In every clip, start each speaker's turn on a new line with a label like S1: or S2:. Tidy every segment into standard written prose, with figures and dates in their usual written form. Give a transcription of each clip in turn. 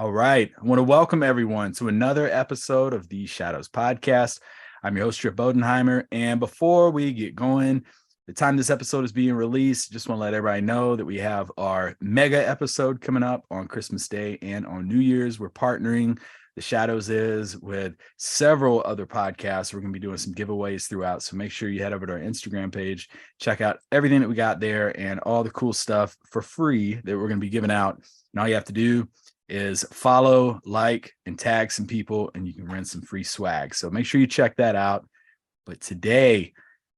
S1: All right. I want to welcome everyone to another episode of the Shadows Podcast. I'm your host, Tripp Bodenheimer. And before we get going, the time this episode is being released, just want to let everybody know that we have our mega episode coming up on Christmas Day and on New Year's. We're partnering, The Shadows is, with several other podcasts. We're going to be doing some giveaways throughout. So make sure you head over to our Instagram page, check out everything that we got there and all the cool stuff for free that we're going to be giving out. And all you have to do is follow, like, and tag some people, and you can win some free swag. So make sure you check that out. But today,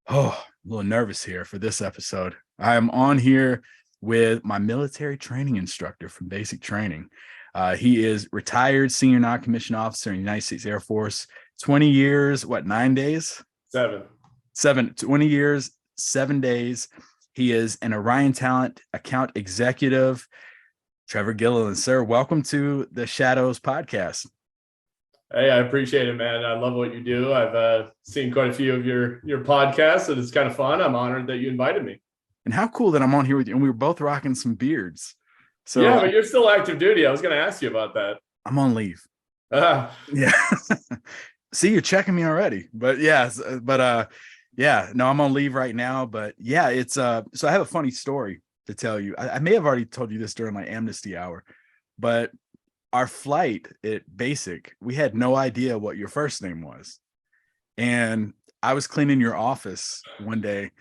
S1: I'm a little nervous here for this episode. I am on here with my military training instructor from basic training. He is retired senior non-commissioned officer in the United States Air Force, 20 years, 9 days? 20 years, 7 days. He is an Orion Talent Account Executive. Trevor Gilliland, sir, welcome to the Shadows Podcast.
S2: Hey, I appreciate it, man. I love what you do. I've seen quite a few of your podcasts, and it's kind of fun. I'm honored that you invited me.
S1: And how cool that I'm on here with you. And we were both rocking some beards. So
S2: yeah, but you're still active duty. I was going to ask you about that.
S1: I'm on leave. Yeah. See, you're checking me already. But yeah, no, I'm on leave right now. But yeah, it's so I have a funny story to tell you. I may have already told you this during my amnesty hour, but our flight at basic, we had no idea what your first name was. And I was cleaning your office one day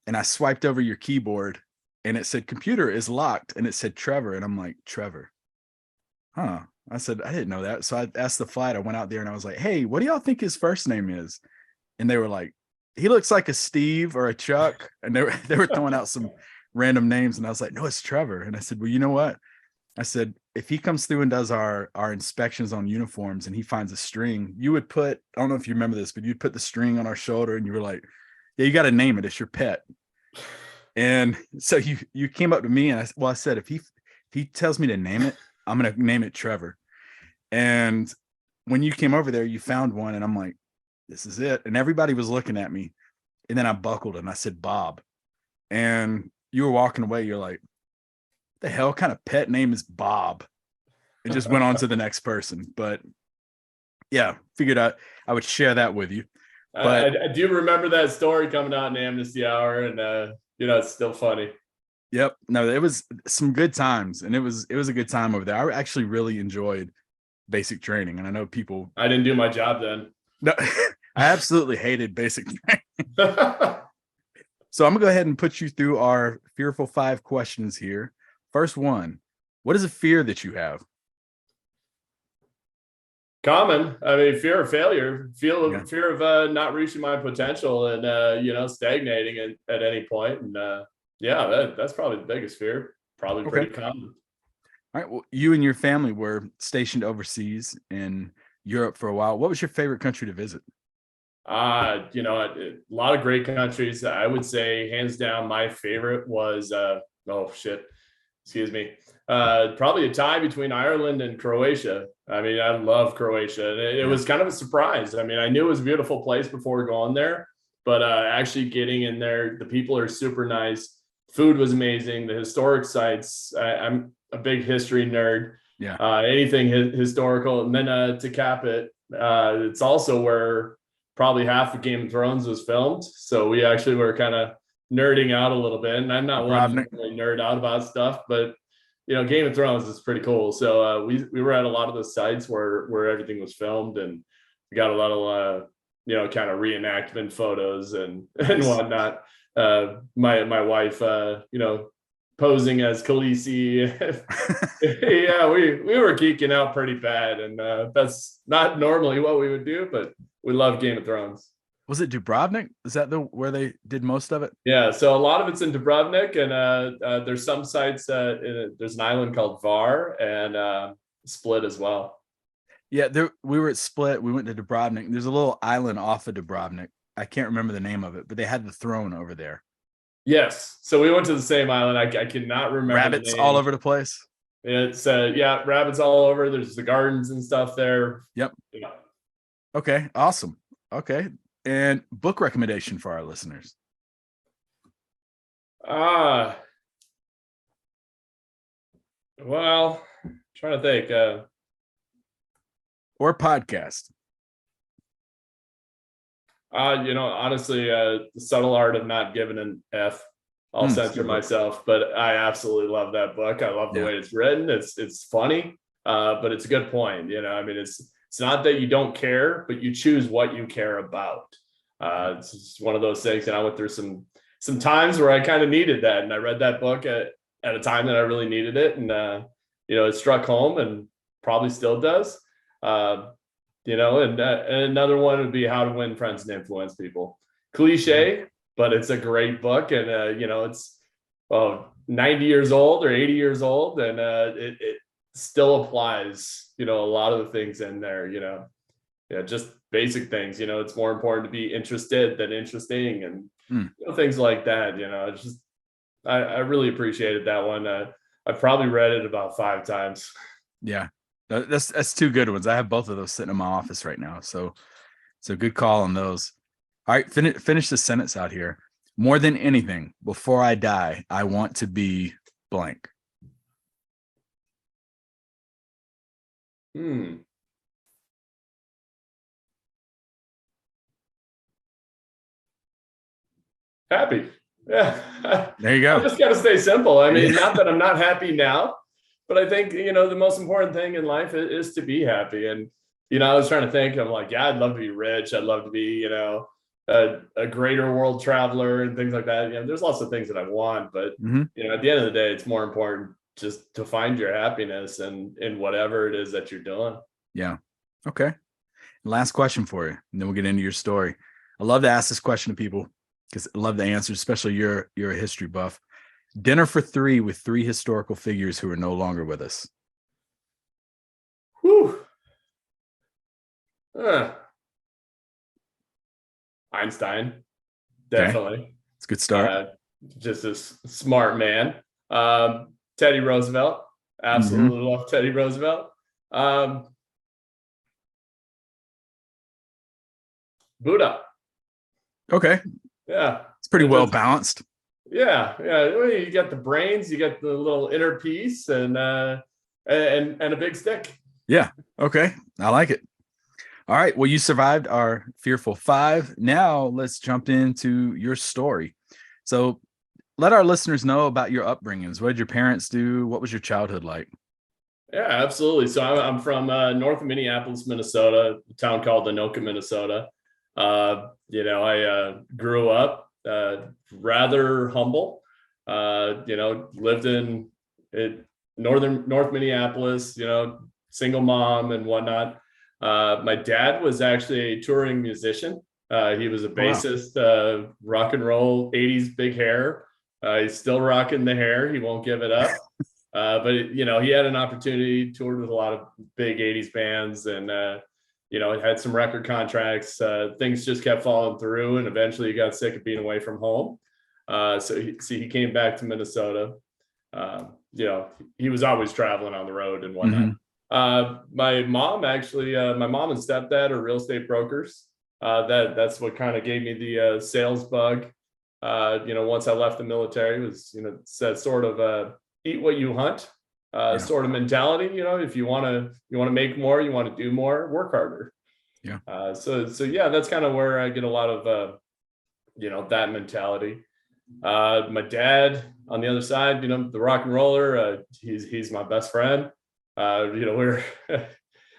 S1: and I swiped over your keyboard and it said computer is locked and it said Trevor. And I'm like, Trevor. Huh. I said, I didn't know that. So I asked the flight. I went out there and I was like, hey, what do y'all think his first name is? And they were like, he looks like a Steve or a Chuck. And they were throwing out some random names. And I was like, no, it's Trevor. And I said, well, you know what? I said, if he comes through and does our inspections on uniforms and he finds a string, you would put, I don't know if you remember this, but you'd put the string on our shoulder and you were like, yeah, you got to name it. It's your pet. And so you came up to me and I said, if he tells me to name it, I'm going to name it Trevor. And when you came over there, you found one and I'm like, this is it. And everybody was looking at me. And then I buckled and I said, Bob. And you were walking away. You're like, the hell kind of pet name is Bob? And just went on to the next person. But yeah, figured out I would share that with you. But
S2: I do remember that story coming out in Amnesty Hour, and it's still funny.
S1: Yep. No, it was some good times, and it was a good time over there. I actually really enjoyed basic training, and I know people.
S2: I didn't do my job then.
S1: No, I absolutely hated basic training. So I'm gonna go ahead and put you through our fearful 5 questions here. First one, what is a fear that you have?
S2: Common. I mean, fear of failure, fear of not reaching my potential and, stagnating at any point. And that's probably the biggest fear. Probably pretty common.
S1: All right. Well, you and your family were stationed overseas in Europe for a while. What was your favorite country to visit?
S2: A lot of great countries. I would say hands down, my favorite was, probably a tie between Ireland and Croatia. I mean, I love Croatia. And it was kind of a surprise. I mean, I knew it was a beautiful place before going there, but actually getting in there, the people are super nice. Food was amazing. The historic sites, I'm a big history nerd.
S1: Yeah.
S2: Anything historical. And then to cap it, it's also where probably half of Game of Thrones was filmed. So we actually were kind of nerding out a little bit. And I'm not one to really nerd out about stuff, but Game of Thrones is pretty cool. So we were at a lot of the sites where everything was filmed, and we got a lot of kind of reenactment photos and whatnot. My wife posing as Khaleesi. Yeah, we were geeking out pretty bad, and that's not normally what we would do, but we love Game of Thrones.
S1: Was it Dubrovnik? Is that where they did most of it?
S2: Yeah, so a lot of it's in Dubrovnik, and there's some sites. There's an island called Var and Split as well.
S1: Yeah, we were at Split. We went to Dubrovnik. There's a little island off of Dubrovnik. I can't remember the name of it, but they had the throne over there.
S2: Yes, so we went to the same island. I cannot remember.
S1: Rabbits all over the place.
S2: It's rabbits all over. There's the gardens and stuff there.
S1: Yep.
S2: Yeah.
S1: Okay, awesome. Okay. And book recommendation for our listeners.
S2: Well, trying to think.
S1: or podcast?
S2: Honestly, the subtle art of not giving an F. I'll censor myself, but I absolutely love that book. I love the way it's written. It's funny, but it's a good point. I mean, it's not that you don't care, but you choose what you care about. It's just one of those things. And I went through some times where I kind of needed that, and I read that book at a time that I really needed it, and it struck home, and probably still does. And another one would be How to Win Friends and Influence People. Cliche, but it's a great book, and it's 90 years old or 80 years old, and it still applies. A lot of the things in there. Just basic things. It's more important to be interested than interesting, and things like that. It's just I really appreciated that one. I probably read it about 5 times.
S1: Yeah. That's 2 good ones. I have both of those sitting in my office right now. So good call on those. All right, finish the sentence out here. More than anything, before I die, I want to be blank.
S2: Happy. Yeah.
S1: There you go.
S2: I just got to stay simple. I mean, not that I'm not happy now, but I think, the most important thing in life is to be happy. And, I was trying to think, I'm like, yeah, I'd love to be rich. I'd love to be, a greater world traveler and things like that. There's lots of things that I want, but, at the end of the day, it's more important just to find your happiness in whatever it is that you're doing.
S1: Yeah. Okay. Last question for you, and then we'll get into your story. I love to ask this question to people because I love the answers, especially you're a history buff. Dinner for 3 with 3 historical figures who are no longer with us.
S2: Whew. Einstein, definitely.
S1: Okay. It's a good start.
S2: Just a smart man. Teddy Roosevelt, absolutely love Teddy Roosevelt. Buddha.
S1: Okay.
S2: Yeah.
S1: It's pretty well balanced.
S2: Yeah. You got the brains, you got the little inner peace, and a big stick.
S1: Yeah. Okay. I like it. All right. Well, you survived our fearful 5. Now let's jump into your story. So let our listeners know about your upbringings. What did your parents do? What was your childhood like?
S2: Yeah, absolutely. So I'm from north of Minneapolis, Minnesota, a town called Anoka, Minnesota. I grew up rather humble, lived in North Minneapolis, single mom and whatnot. My dad was actually a touring musician. He was a bassist, rock and roll, 80s big hair. He's still rocking the hair. He won't give it up. But he had an opportunity, toured with a lot of big 80s bands, and had some record contracts. Things just kept falling through, and eventually he got sick of being away from home. So he came back to Minnesota. He was always traveling on the road and whatnot. My mom and stepdad are real estate brokers. That's what kind of gave me the sales bug. Once I left the military, was that sort of eat what you hunt sort of mentality. If you want to make more, you want to do more, work harder. Yeah. So yeah, that's kind of where I get a lot of that mentality. My dad on the other side, the rock and roller, he's my best friend.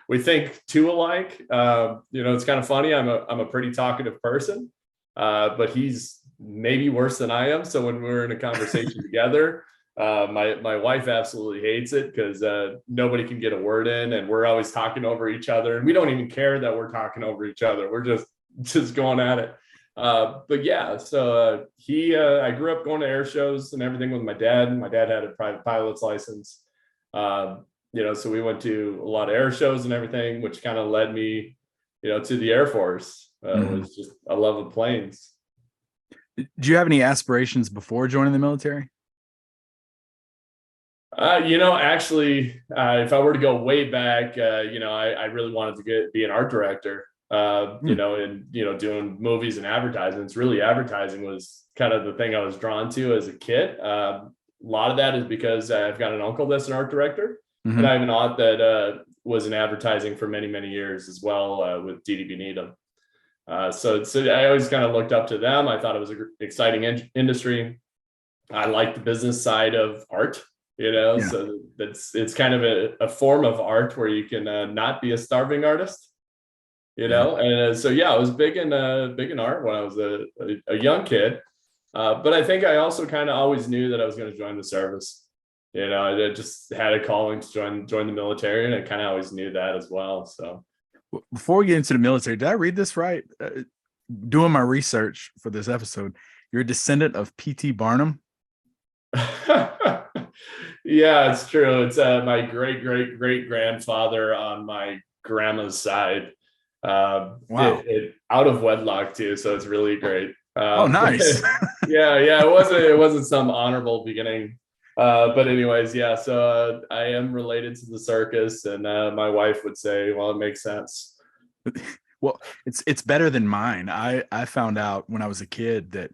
S2: We think 2 alike. It's kind of funny. I'm a pretty talkative person, but he's maybe worse than I am. So when we're in a conversation together, my wife absolutely hates it because nobody can get a word in, and we're always talking over each other, and we don't even care that we're talking over each other. We're just going at it. But yeah, so I grew up going to air shows and everything with my dad. My dad had a private pilot's license. So we went to a lot of air shows and everything, which kind of led me, to the Air Force. It was just a love of planes.
S1: Do you have any aspirations before joining the military?
S2: Actually, if I were to go way back, I really wanted to be an art director, and, doing movies and advertisements. Really, advertising was kind of the thing I was drawn to as a kid. A lot of that is because I've got an uncle that's an art director. And I have an aunt that was in advertising for many, many years as well with DDB Needham. So I always kind of looked up to them. I thought it was an exciting industry. I like the business side of art, so it's kind of a form of art where you can not be a starving artist, and so I was big in art when I was a young kid, but I think I also kind of always knew that I was going to join the service. I just had a calling to join the military, and I kind of always knew that as well. So
S1: before we get into the military, did I read this right? Doing my research for this episode, you're a descendant of P.T. Barnum.
S2: Yeah, it's true. It's my great grandfather on my grandma's side. Wow. Out of wedlock too, so it's really great.
S1: Oh, nice.
S2: yeah, it wasn't some honorable beginning. But anyways, so I am related to the circus, and my wife would say, well, it makes sense.
S1: Well, it's better than mine. I found out when I was a kid that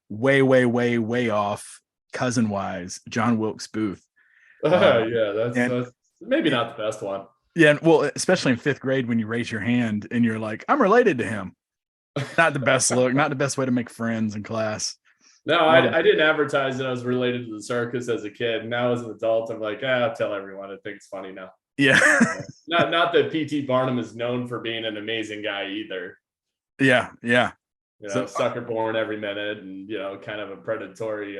S1: way off cousin wise, John Wilkes Booth.
S2: That's maybe not the best one.
S1: Yeah, well, especially in 5th grade when you raise your hand and you're like, I'm related to him. Not the best look, not the best way to make friends in class.
S2: No, I didn't advertise that I was related to the circus as a kid. Now as an adult, I'm like, I'll tell everyone. I think it's funny now.
S1: Yeah.
S2: Not that P.T. Barnum is known for being an amazing guy either.
S1: Yeah.
S2: Sucker born every minute, and kind of a predatory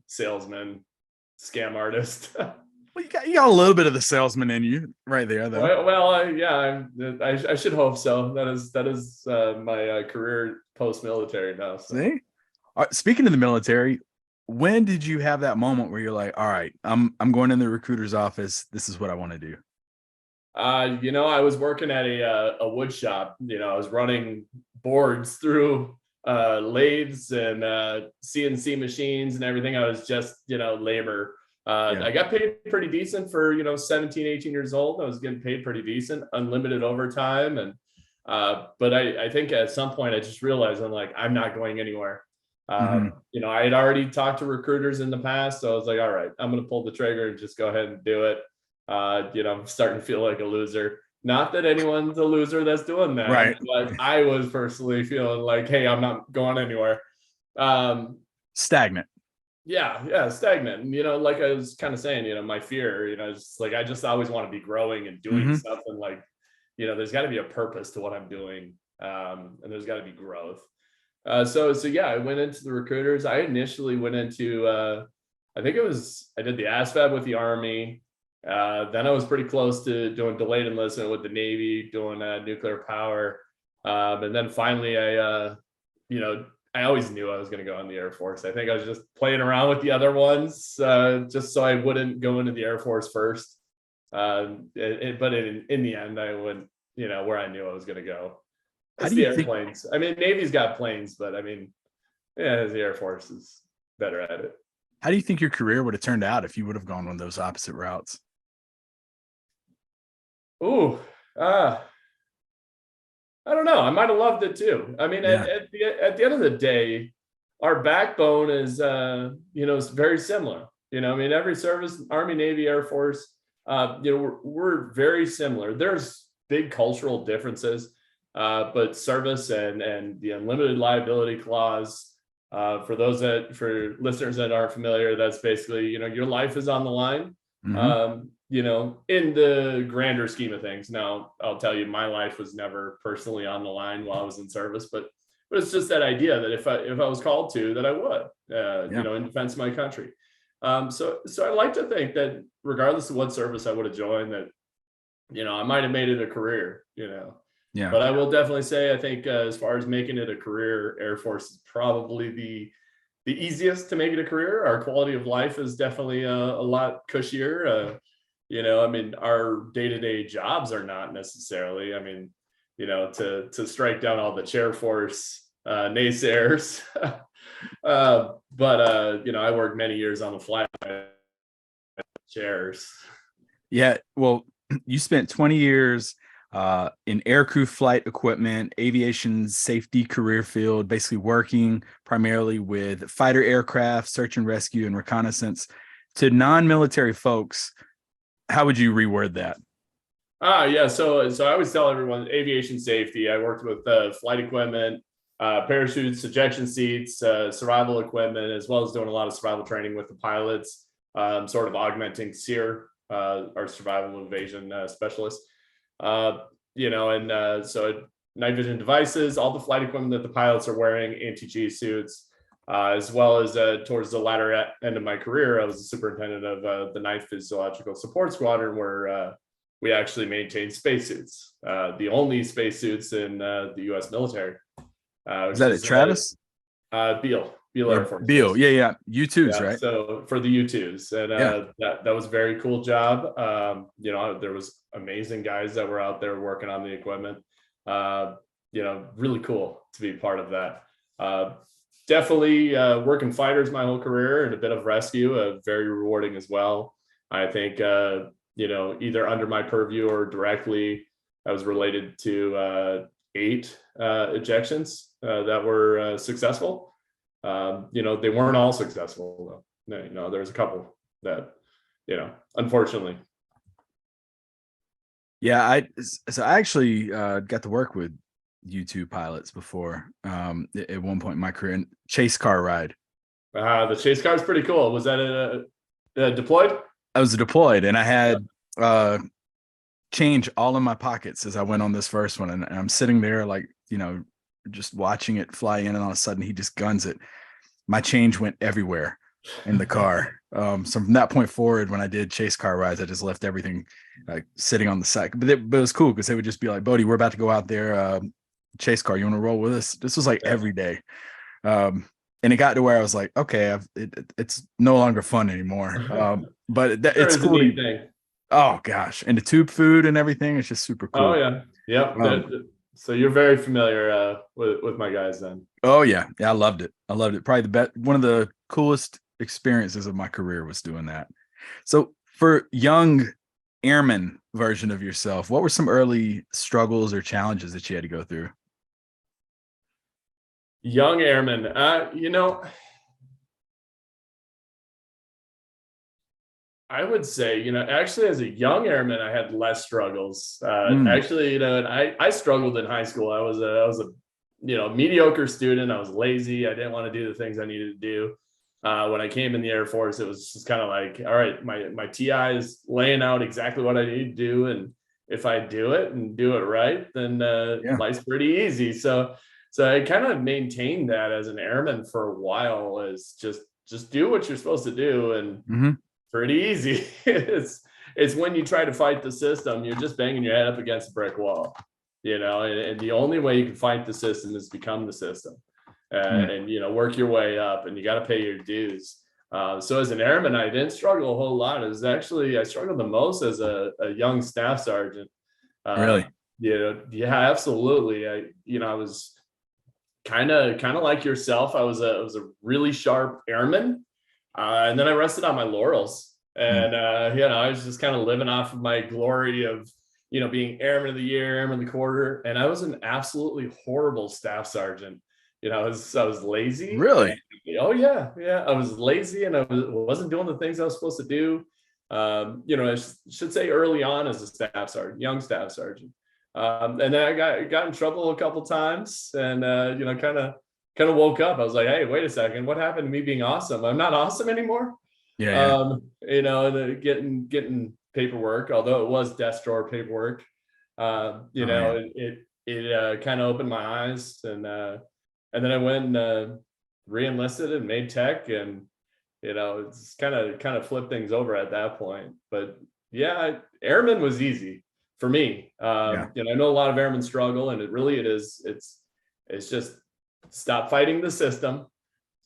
S2: salesman, scam artist.
S1: Well, you got a little bit of the salesman in you right there, though.
S2: Well, I should hope so. That is my career post-military now. So.
S1: See, speaking of the military, when did you have that moment where you're like, all right, I'm going in the recruiter's office. This is what I want to do.
S2: I was working at a wood shop. I was running boards through lathes and CNC machines and everything. I was just labor. I got paid pretty decent for 17, 18 years old. I was getting paid pretty decent, unlimited overtime, and but I think at some point I just realized I'm not going anywhere. I had already talked to recruiters in the past, so I was like, all right, I'm going to pull the trigger and just go ahead and do it. I'm starting to feel like a loser. Not that anyone's a loser that's doing that,
S1: right?
S2: But I was personally feeling like, hey, I'm not going anywhere.
S1: Stagnant.
S2: Yeah, stagnant. And, like I was kind of saying, my fear, just I just always want to be growing and doing stuff, and there's got to be a purpose to what I'm doing, and there's got to be growth. So I went into the recruiters. I initially went into, I did the ASVAB with the Army. Then I was pretty close to doing delayed enlistment with the Navy, doing nuclear power. And then finally I always knew I was going to go in the Air Force. I think I was just playing around with the other ones, just so I wouldn't go into the Air Force first. But in the end, I went, where I knew I was going to go. It's the airplanes. Navy's got planes, but the Air Force is better at it.
S1: How do you think your career would have turned out if you would have gone one of those opposite routes?
S2: I don't know. I might have loved it too. At the end of the day, our backbone is, is very similar. Every service, Army, Navy, Air Force, we're very similar. There's big cultural differences, but service and the unlimited liability clause, for listeners that aren't familiar, that's basically, your life is on the line. In the grander scheme of things. Now, I'll tell you, my life was never personally on the line while I was in service, but it's just that idea that if I was called to, that I would, in defense of my country. So I like to think that regardless of what service I would have joined, that, I might have made it a career,
S1: Yeah.
S2: But I will definitely say, I think as far as making it a career, Air Force is probably the easiest to make it a career. Our quality of life is definitely a lot cushier. Our day-to-day jobs are not necessarily, to strike down all the chair force naysayers. But I worked many years on the flight chairs.
S1: Yeah. Well, you spent 20 years in aircrew flight equipment, aviation safety career field, basically working primarily with fighter aircraft, search and rescue, and reconnaissance. To non-military folks, how would you reword that?
S2: Yeah. So I always tell everyone aviation safety. I worked with flight equipment, parachutes, ejection seats, survival equipment, as well as doing a lot of survival training with the pilots, sort of augmenting SEER, our survival evasion specialist. So night vision devices, all the flight equipment that the pilots are wearing, anti-G suits, as well as towards the latter end of my career, I was the superintendent of the 9th Physiological Support Squadron, where we actually maintain spacesuits, the only spacesuits in the U.S. military.
S1: Is that at Travis?
S2: Beale Air Force
S1: Beale,
S2: Base.
S1: yeah. U2s, right?
S2: So for the U2s, and that was a very cool job. There was amazing guys that were out there working on the equipment. Really cool to be part of that. Definitely working fighters my whole career, and a bit of rescue, very rewarding as well. I think either under my purview or directly, I was related to 8 ejections that were successful. They weren't all successful though. There's a couple that, unfortunately.
S1: Yeah, I actually got to work with U2 pilots before at one point in my career, and chase car ride.
S2: The chase car is pretty cool. Was that deployed?
S1: I was deployed, and I had change all in my pockets as I went on this first one, and I'm sitting there like, just watching it fly in, and all of a sudden he just guns it. My change went everywhere in the car. So from that point forward, when I did chase car rides, I just left everything sitting on the side. But it was cool because they would just be like, Bodie, we're about to go out there, chase car, you want to roll with us? This was like every day. And it got to where I was like, okay, it's no longer fun anymore. But it's cool. Oh gosh, and the tube food and everything, it's just super cool.
S2: Oh yeah. So you're very familiar with my guys then.
S1: Oh yeah, I loved it. Probably the best, one of the coolest experiences of my career was doing that. So for young airman version of yourself, what were some early struggles or challenges that you had to go through?
S2: Young airman, I would say, actually as a young airman, I had less struggles. Actually, and I struggled in high school. I was a mediocre student. I was lazy. I didn't want to do the things I needed to do. When I came in the Air Force, it was just kind of like, all right, my TI is laying out exactly what I need to do. And if I do it and do it right, then life's pretty easy. So I kind of maintained that as an airman for a while, as just do what you're supposed to do. And pretty easy. It's when you try to fight the system, you're just banging your head up against a brick wall, and the only way you can fight the system is become the system, and work your way up, and you got to pay your dues. So as an airman, I didn't struggle a whole lot. I struggled the most as a young staff sergeant.
S1: Really?
S2: Yeah, absolutely. I was kind of like yourself. I was a really sharp airman. And then I rested on my laurels, and I was just kind of living off of my glory of being Airman of the Year, Airman of the Quarter, and I was an absolutely horrible staff sergeant. I was lazy.
S1: Really?
S2: Oh yeah. I was lazy, and I wasn't doing the things I was supposed to do. I should say early on as a staff sergeant, young staff sergeant, and then I got in trouble a couple times, and kind of woke up. I was like, hey, wait a second, what happened to me being awesome? I'm not awesome anymore. Getting paperwork, although it was desk drawer paperwork, it kind of opened my eyes, and then I went and re-enlisted and made tech, and it's kind of flipped things over at that point. But yeah, airman was easy for me. I know a lot of airmen struggle, and it's just stop fighting the system.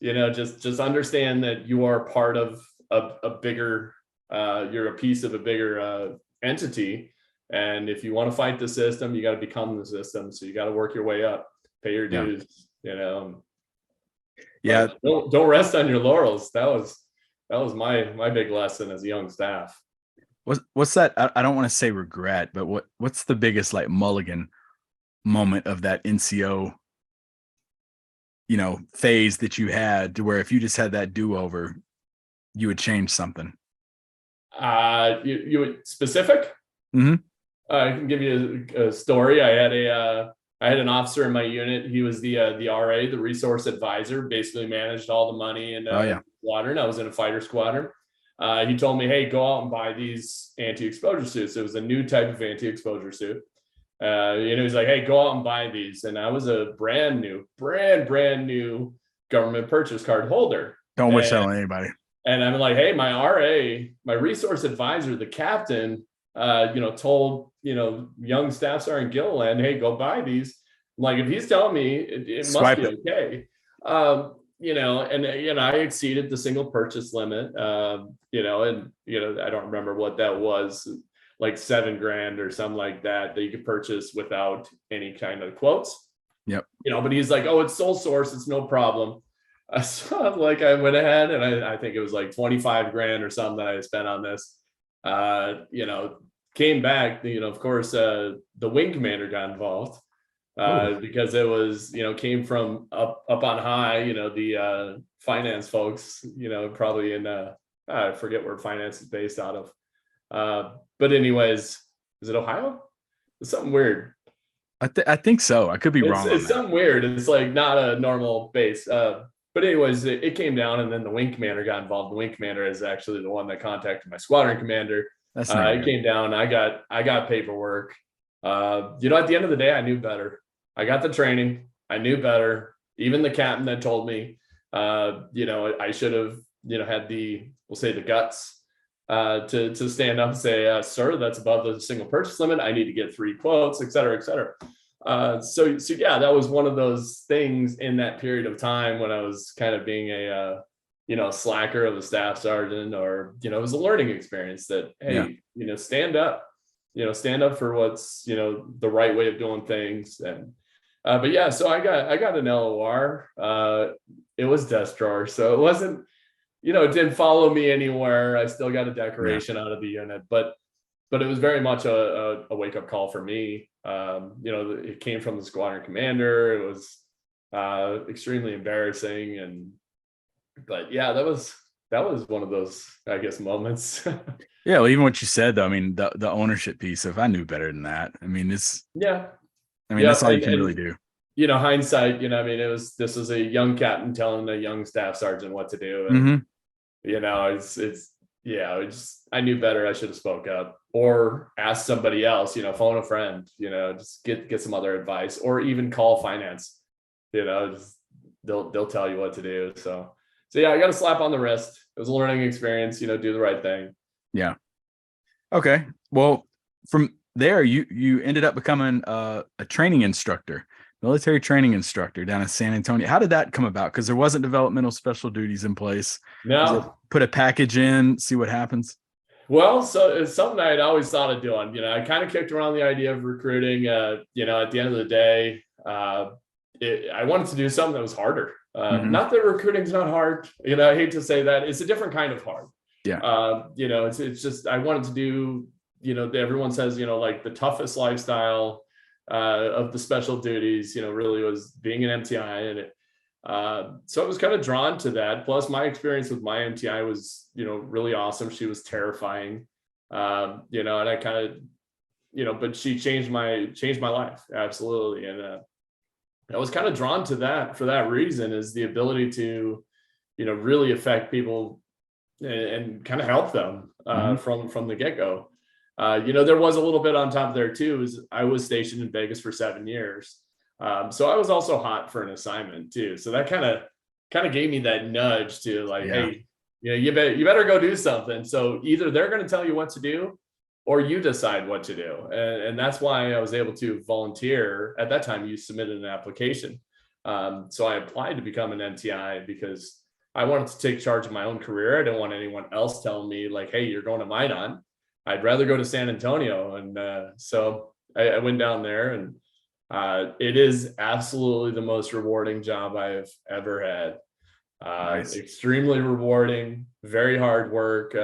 S2: Just understand that you are part of a bigger, you're a piece of a bigger entity. And if you want to fight the system, you got to become the system. So you got to work your way up, pay your dues,
S1: Yeah.
S2: Don't rest on your laurels. That was my big lesson as a young staff.
S1: What's that? I don't want to say regret, but what's the biggest like mulligan moment of that NCO phase that you had, to where if you just had that do-over, you would change something?
S2: You specific? I can give you a story. I had an officer in my unit. He was the RA, the resource advisor, basically managed all the money and squadron. I was in a fighter squadron. He told me, hey, go out and buy these anti-exposure suits. It was a new type of anti-exposure suit. He's like, hey, go out and buy these. And I was a brand new government purchase card holder.
S1: Don't wish that on anybody.
S2: And I'm like, hey, my RA, my resource advisor, the captain, told, young Staff Sergeant Gilliland, hey, go buy these. I'm like, if he's telling me it must be okay. I exceeded the single purchase limit, I don't remember what that was, like $7,000 or something like that you could purchase without any kind of quotes.
S1: Yep.
S2: But he's like, oh, it's sole source. It's no problem. So I went ahead and I think it was like $25,000 or something that I spent on this. Came back, of course, the wing commander got involved because it was, came from up on high, the finance folks, probably in, I forget where finance is based out of. But anyways, is it Ohio? It's something weird.
S1: I think so. I could be wrong.
S2: It's something weird. It's like not a normal base. But anyways, it came down and then the wing commander got involved. The wing commander is actually the one that contacted my squadron commander. It came down. I got paperwork. At the end of the day, I knew better. I got the training. I knew better. Even the captain that told me, I should have, had we'll say the guts to stand up and say, sir, that's above the single purchase limit. I need to get 3 quotes, et cetera, et cetera. So yeah, that was one of those things in that period of time when I was kind of being a slacker of a staff sergeant, or it was a learning experience that, hey, stand up for what's the right way of doing things. And but yeah, so I got an LOR. It was desk drawer, so it wasn't, it didn't follow me anywhere. I still got a decoration out of the unit, but it was very much a wake-up call for me. It came from the squadron commander. It was extremely embarrassing, but yeah, that was one of those, I guess, moments.
S1: Yeah, well, even what you said though, I mean, the ownership piece, if I knew better than that, I mean, that's all you can really do.
S2: Hindsight, this was a young captain telling a young staff sergeant what to do. And I knew better. I should have spoke up or asked somebody else, phone a friend, just get some other advice, or even call finance, they'll tell you what to do. So yeah, I got a slap on the wrist. It was a learning experience, do the right thing.
S1: Yeah. Okay. Well, from there, you ended up becoming a training instructor, military training instructor down in San Antonio. How did that come about? Because there wasn't developmental special duties in place.
S2: No.
S1: Put a package in, see what happens.
S2: Well, so it's something I had always thought of doing. I kind of kicked around the idea of recruiting. At the end of the day, I wanted to do something that was harder. Not that recruiting's not hard. I hate to say that. It's a different kind of hard.
S1: Yeah.
S2: It's just, I wanted to do, everyone says, like the toughest lifestyle of the special duties, really was being an MTI. And so I was kind of drawn to that. Plus my experience with my MTI was, really awesome. She was terrifying, and I kind of, but she changed my life. Absolutely. And I was kind of drawn to that for that reason, is the ability to, really affect people and kind of help them from the get-go. There was a little bit on top of there too, is I was stationed in Vegas for 7 years. So I was also hot for an assignment too. So that kind of gave me that nudge to like, hey, you better go do something. So either they're going to tell you what to do or you decide what to do. And that's why I was able to volunteer. At that time, you submitted an application. So I applied to become an MTI because I wanted to take charge of my own career. I didn't want anyone else telling me like, hey, you're going to Minot. I'd rather go to San Antonio. And so I went down there, and it is absolutely the most rewarding job I've ever had. Nice. Extremely rewarding, very hard work.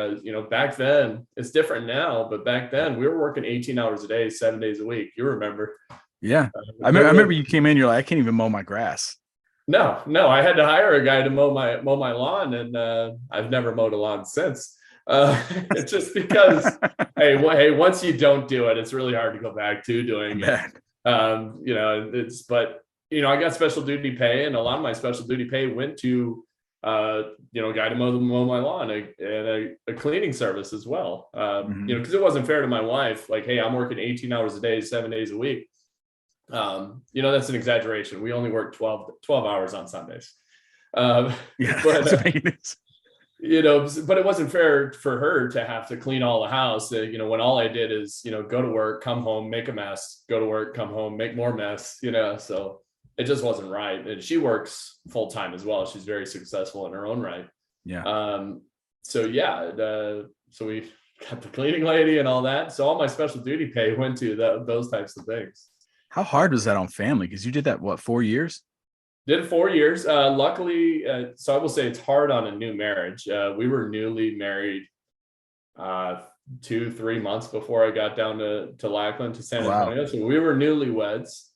S2: Back then, it's different now, but back then we were working 18 hours a day, 7 days a week. You remember?
S1: Yeah. I remember you came in, you're like, I can't even mow my grass.
S2: No, I had to hire a guy to mow my lawn, and I've never mowed a lawn since. Just because, hey, once you don't do it, it's really hard to go back to doing it. But I got special duty pay, and a lot of my special duty pay went to, a guy to mow my lawn and a cleaning service as well. Because it wasn't fair to my wife. Like, hey, I'm working 18 hours a day, 7 days a week. That's an exaggeration. We only work 12 hours on Sundays. But it wasn't fair for her to have to clean all the house. When all I did is, go to work, come home, make a mess, go to work, come home, make more mess, so it just wasn't right. And she works full time as well. She's very successful in her own right. So we got the cleaning lady and all that. So all my special duty pay went to those types of things.
S1: How hard was that on family? Because you did that, 4 years?
S2: Did 4 years. Luckily, so I will say it's hard on a new marriage. We were newly married 2-3 months before I got down to Lackland, to San Antonio. So we were newlyweds.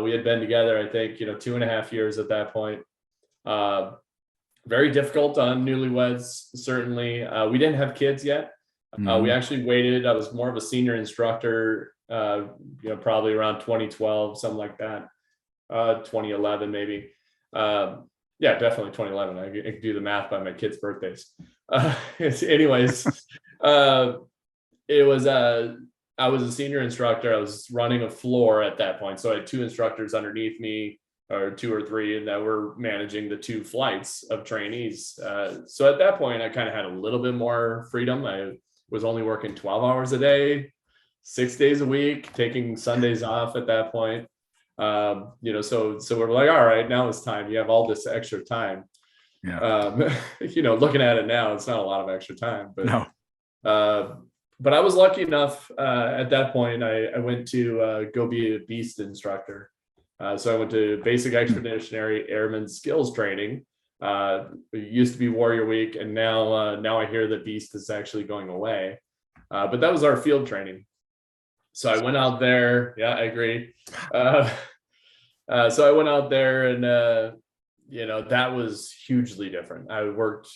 S2: We had been together, I think, 2.5 years at that point. Very difficult on newlyweds, certainly. We didn't have kids yet. We actually waited. I was more of a senior instructor, probably around 2012, something like that. 2011, maybe. Definitely 2011. I can do the math by my kids' birthdays. Anyways, I was a senior instructor. I was running a floor at that point. So I had 2 instructors underneath me, or 2 or 3, and that were managing the 2 flights of trainees. So at that point, I kind of had a little bit more freedom. I was only working 12 hours a day, 6 days a week, taking Sundays off at that point. So we're like, all right, now it's time. You have all this extra time. Looking at it now, it's not a lot of extra time, but no. But I was lucky enough at that point. I went to go be a beast instructor. So I went to basic expeditionary airman skills training. It used to be Warrior Week, and now I hear that beast is actually going away. But that was our field training. So I went out there. Yeah, I agree. So I went out there, and that was hugely different. I worked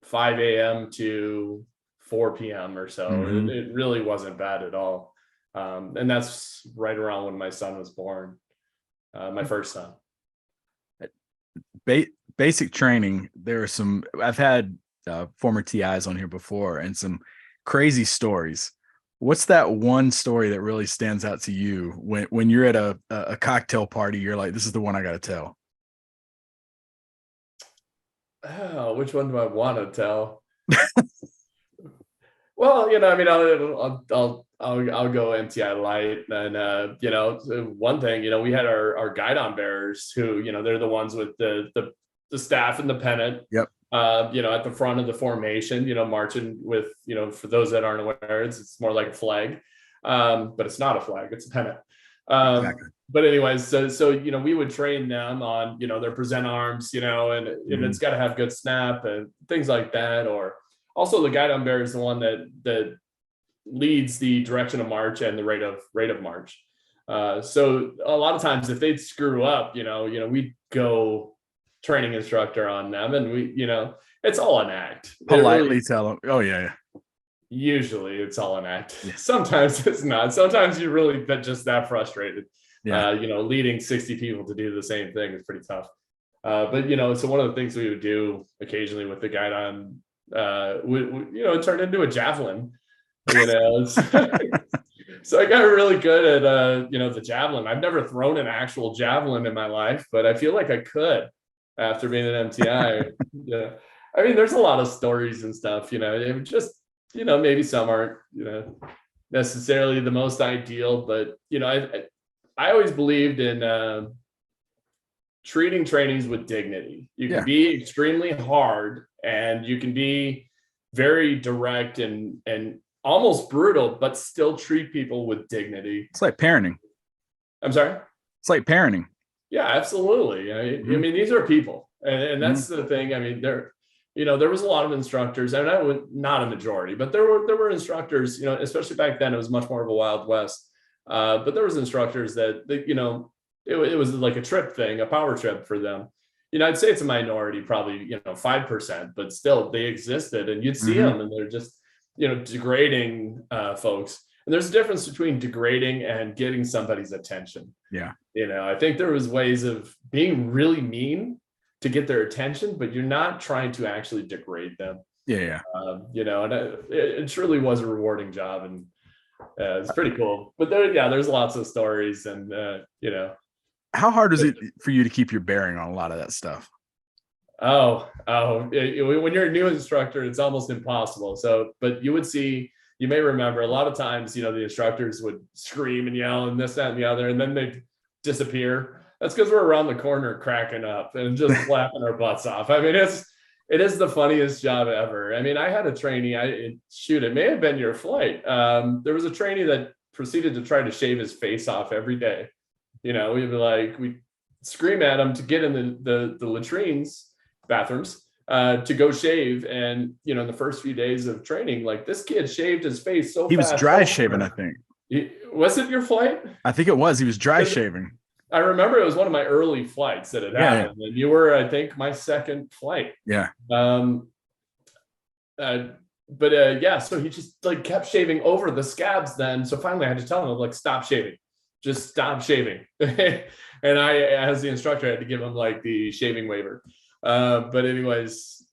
S2: 5 a.m. to 4 p.m. or so. It really wasn't bad at all. And that's right around when my son was born, my first son.
S1: Basic training. There are some, I've had former TIs on here before, and some crazy stories. What's that one story that really stands out to you when you're at a cocktail party? You're like, this is the one I got to tell.
S2: Oh, which one do I want to tell? Well, I'll go MTI light, and one thing, we had our guidon bearers who, they're the ones with the staff and the pennant.
S1: Yep.
S2: At the front of the formation, marching with, for those that aren't aware, it's more like a flag, but it's not a flag, it's a pennant. Exactly. But anyways, so we would train them on, their present arms, and it's got to have good snap and things like that. Or also the guidon bearer is the one that leads the direction of march and the rate of march. So a lot of times if they'd screw up, we'd go training instructor on them, and we, it's all an act.
S1: Politely tell them, oh yeah.
S2: Usually it's all an act. Yeah. Sometimes it's not. Sometimes you're really just that frustrated. Yeah. Leading 60 people to do the same thing is pretty tough. But so one of the things we would do occasionally with the guidon, it turned into a javelin. So I got really good at the javelin. I've never thrown an actual javelin in my life, but I feel like I could after being an MTI. There's a lot of stories and stuff, it just, maybe some aren't, necessarily the most ideal, but, I always believed in treating trainees with dignity. You can be extremely hard, and you can be very direct and almost brutal, but still treat people with dignity.
S1: It's like parenting.
S2: I'm sorry?
S1: It's like parenting.
S2: Yeah, absolutely. These are people, and that's the thing. There was a lot of instructors, and I would not a majority, but there were instructors, especially back then, it was much more of a Wild West. But there was instructors that it was like a trip thing, a power trip for them. I'd say it's a minority, probably, 5%, but still they existed, and you'd see them, and they're just, degrading folks. And there's a difference between degrading and getting somebody's attention.
S1: Yeah.
S2: I think there was ways of being really mean to get their attention, but you're not trying to actually degrade them.
S1: Yeah.
S2: And it truly was a rewarding job, and it's pretty cool. But there's lots of stories, and
S1: How hard is it for you to keep your bearing on a lot of that stuff?
S2: When you're a new instructor, it's almost impossible. But you may remember a lot of times, the instructors would scream and yell and this, that, and the other, and then they'd disappear. That's because we're around the corner cracking up and just laughing our butts off. I mean, it is the funniest job ever. I mean, I had a trainee, it may have been your flight. There was a trainee that proceeded to try to shave his face off every day. We'd scream at him to get in the latrines, bathrooms, to go shave. And, in the first few days of training, like, this kid shaved his face so fast.
S1: He was dry shaving, I think.
S2: Was it your flight?
S1: I think it was. He was dry shaving.
S2: I remember it was one of my early flights that had happened. Yeah. And you were, I think, my second flight.
S1: Yeah.
S2: So he just kept shaving over the scabs then. So finally I had to tell him, stop shaving. Just stop shaving. And I, as the instructor, had to give him the shaving waiver. But anyways,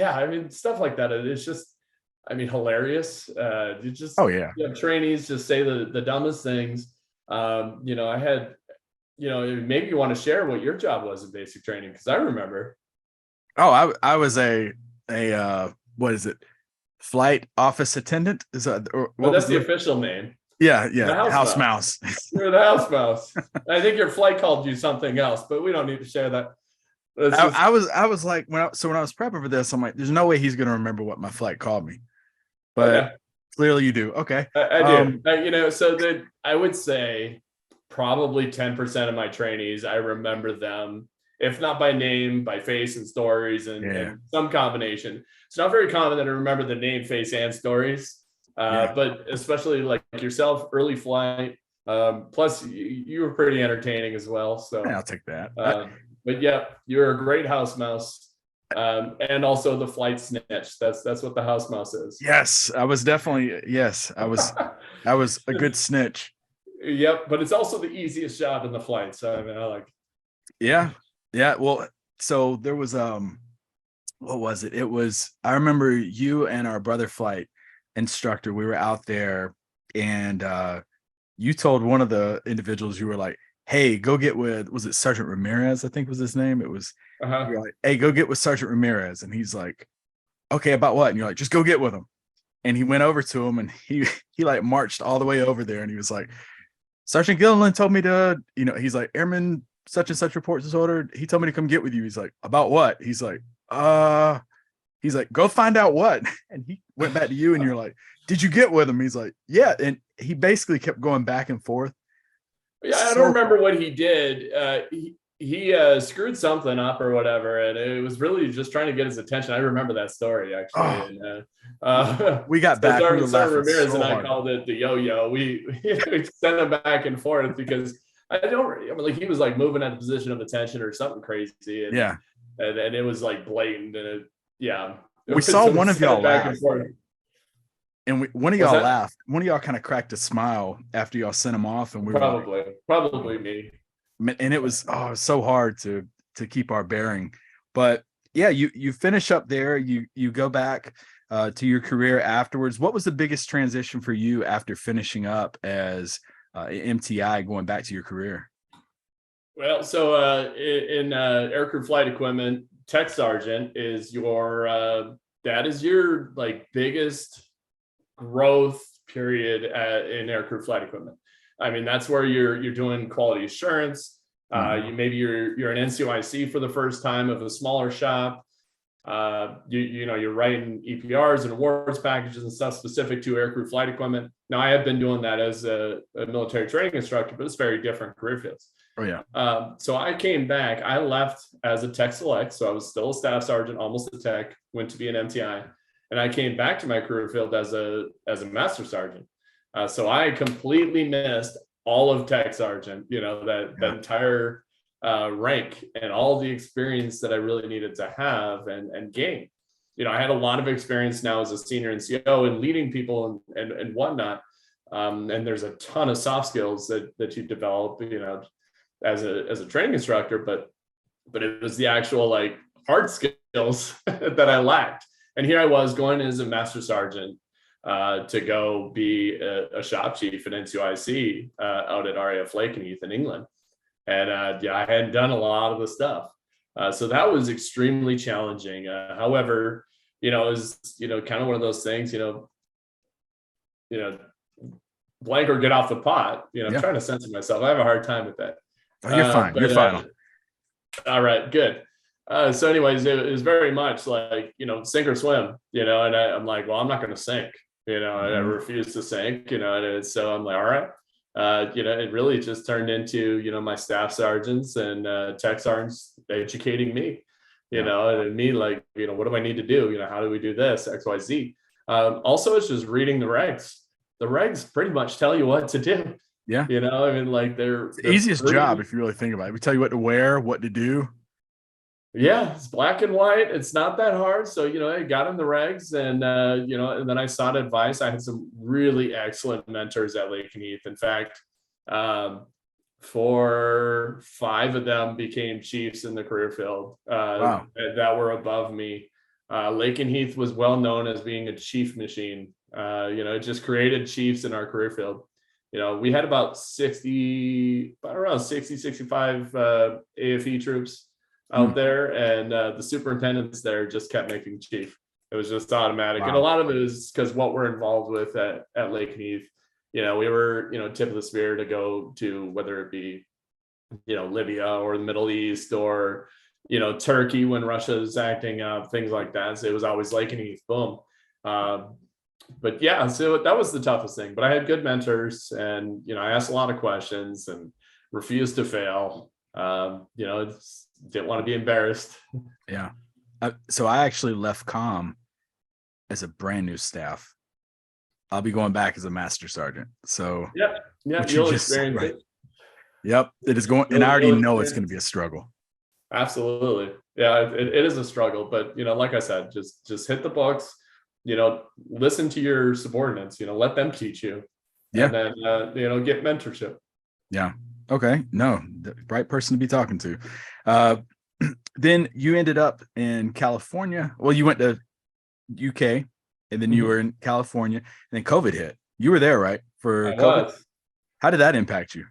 S2: I mean, stuff like that. It's just, hilarious. You just, trainees just say the dumbest things. I had, maybe you want to share what your job was in basic training, because I remember.
S1: Oh, I was a what is it? Flight office attendant? Is that?
S2: That's the official name.
S1: Yeah. House mouse.
S2: You're the house mouse. I think your flight called you something else, but we don't need to share that.
S1: I was like, when I was prepping for this, I'm like, there's no way he's gonna remember what my flight called me. But clearly you do. Okay.
S2: I do. So that I would say probably 10% of my trainees, I remember them, if not by name, by face and stories, and some combination. It's not very common that I remember the name, face, and stories. But especially like yourself, early flight. Plus, you were pretty entertaining as well. So
S1: I'll take that.
S2: But you're a great house mouse, and also the flight snitch. That's what the house mouse is.
S1: Yes, I was definitely. Yes, I was. I was a good snitch.
S2: Yep, but it's also the easiest job in the flight. So I like.
S1: Yeah. Well, so there was what was it? It was. I remember you and our brother flight instructor. We were out there, and you told one of the individuals, you were like, hey, go get with, was it Sergeant Ramirez? I think was his name. It was, you're like, hey, go get with Sergeant Ramirez. And he's like, okay, about what? And you're like, just go get with him. And he went over to him, and he marched all the way over there. And he was like, Sergeant Gilliland told me to, he's like, Airman such and such reports is ordered. He told me to come get with you. He's like, about what? He's like, go find out what. And he went back to you, and you're like, did you get with him? He's like, yeah. And he basically kept going back and forth.
S2: Yeah, I don't remember what he did. He screwed something up or whatever, and it was really just trying to get his attention. I remember that story actually.
S1: We got back.
S2: Sergeant Ramirez and I called it the yo-yo. We sent him back and forth because he was like moving at the position of attention or something crazy. And, and it was like blatant. And
S1: we saw one of y'all laugh. And one of y'all laughed. One of y'all kind of cracked a smile after y'all sent him off, and we
S2: probably me.
S1: And it was so hard to keep our bearing. But yeah, you finish up there. You go back to your career afterwards. What was the biggest transition for you after finishing up as MTI, going back to your career?
S2: Well, so in aircrew flight equipment, tech sergeant is your biggest growth period in aircrew flight equipment. I mean, that's where you're doing quality assurance. You're an NCOIC for the first time of a smaller shop. You're writing EPRs and awards packages and stuff specific to aircrew flight equipment. Now, I have been doing that as a military training instructor, but it's very different career fields.
S1: Oh yeah.
S2: So I came back. I left as a tech select, so I was still a staff sergeant, almost a tech. Went to be an MTI. And I came back to my career field as a master sergeant. So I completely missed all of tech sergeant, that entire rank and all the experience that I really needed to have and gain. I had a lot of experience now as a senior NCO and leading people and whatnot. And there's a ton of soft skills that you develop, as a training instructor, but it was the actual like hard skills that I lacked. And here I was going as a master sergeant to go be a shop chief at NCOIC out at RAF Lakenheath in England. And I hadn't done a lot of the stuff. So that was extremely challenging. However, it was, kind of one of those things, blank or get off the pot. I'm trying to censor myself. I have a hard time with that.
S1: Oh, you're fine. You're fine.
S2: All right, good. So anyways, it was very much like, sink or swim, and I'm like, well, I'm not going to sink, I refuse to sink, and so I'm like, all right. It really just turned into, my staff sergeants and tech sergeants educating me, and me like, what do I need to do? How do we do this? X, Y, Z. Also, it's just reading the regs. The regs pretty much tell you what to do.
S1: Yeah.
S2: Like they're
S1: the easiest job if you really think about it. We tell you what to wear, what to do.
S2: Yeah, it's black and white. It's not that hard. So, I got in the regs and, and then I sought advice. I had some really excellent mentors at Lakenheath. In fact, 5 of them became chiefs in the career field
S1: Wow.
S2: that were above me. Lakenheath was well known as being a chief machine. It just created chiefs in our career field. We had about 65 AFE troops out there, and the superintendents there just kept making chief. It was just automatic. Wow. And a lot of it is because what we're involved with at Lakenheath, we were, tip of the spear to go to, whether it be, Libya or the Middle East or, Turkey when Russia's acting up, things like that. So it was always Lakenheath, boom. But yeah, so that was the toughest thing. But I had good mentors, and I asked a lot of questions and refused to fail. Didn't want to be embarrassed.
S1: Yeah. So I actually left comm as a brand new staff. I'll be going back as a master sergeant. So
S2: yeah, you'll experience it.
S1: Yep, it is going, and I already know it's going to be a struggle.
S2: Absolutely, yeah, it is a struggle. But like I said, just hit the books. Listen to your subordinates. Let them teach you.
S1: Yeah,
S2: and then get mentorship.
S1: Yeah. Okay. No, the right person to be talking to. Then you ended up in California. Well, you went to UK, and then you were in California, and then COVID hit. You were there, right? For COVID. How did that impact you?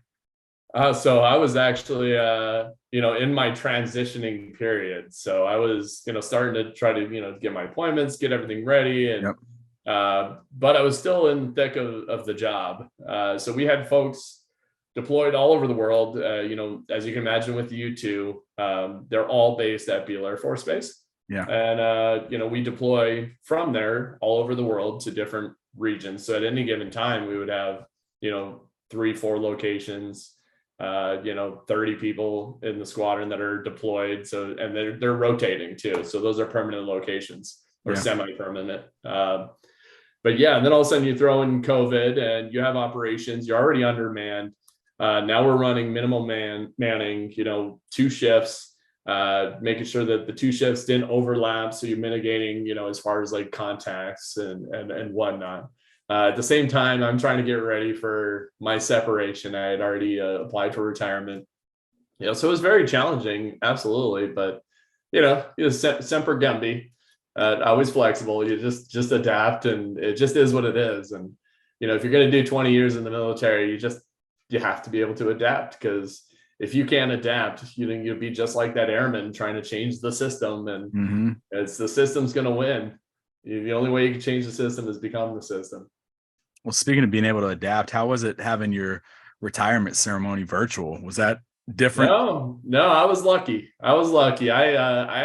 S2: So I was actually, in my transitioning period. So I was, starting to try to, get my appointments, get everything ready, and but I was still in the thick of the job. So we had folks deployed all over the world. As you can imagine with the U2, they're all based at Beale Air Force Base.
S1: Yeah.
S2: And, we deploy from there all over the world to different regions. So at any given time, we would have, 3-4 locations, 30 people in the squadron that are deployed. So, and they're rotating too. So those are permanent locations or semi-permanent. But yeah, and then all of a sudden you throw in COVID and you have operations, you're already undermanned. Now we're running minimal manning, 2 shifts, making sure that the 2 shifts didn't overlap. So you're mitigating, as far as like contacts and whatnot. At the same time, I'm trying to get ready for my separation. I had already applied for retirement, so it was very challenging. Absolutely. But, semper gumby, always flexible. You just adapt, and it just is what it is. And, if you're going to do 20 years in the military, you have to be able to adapt, because if you can't adapt, you'll be just like that airman trying to change the system, and it's the system's going to win. The only way you can change the system is become the system.
S1: Well, speaking of being able to adapt, how was it having your retirement ceremony virtual? Was that different?
S2: No, I was lucky. I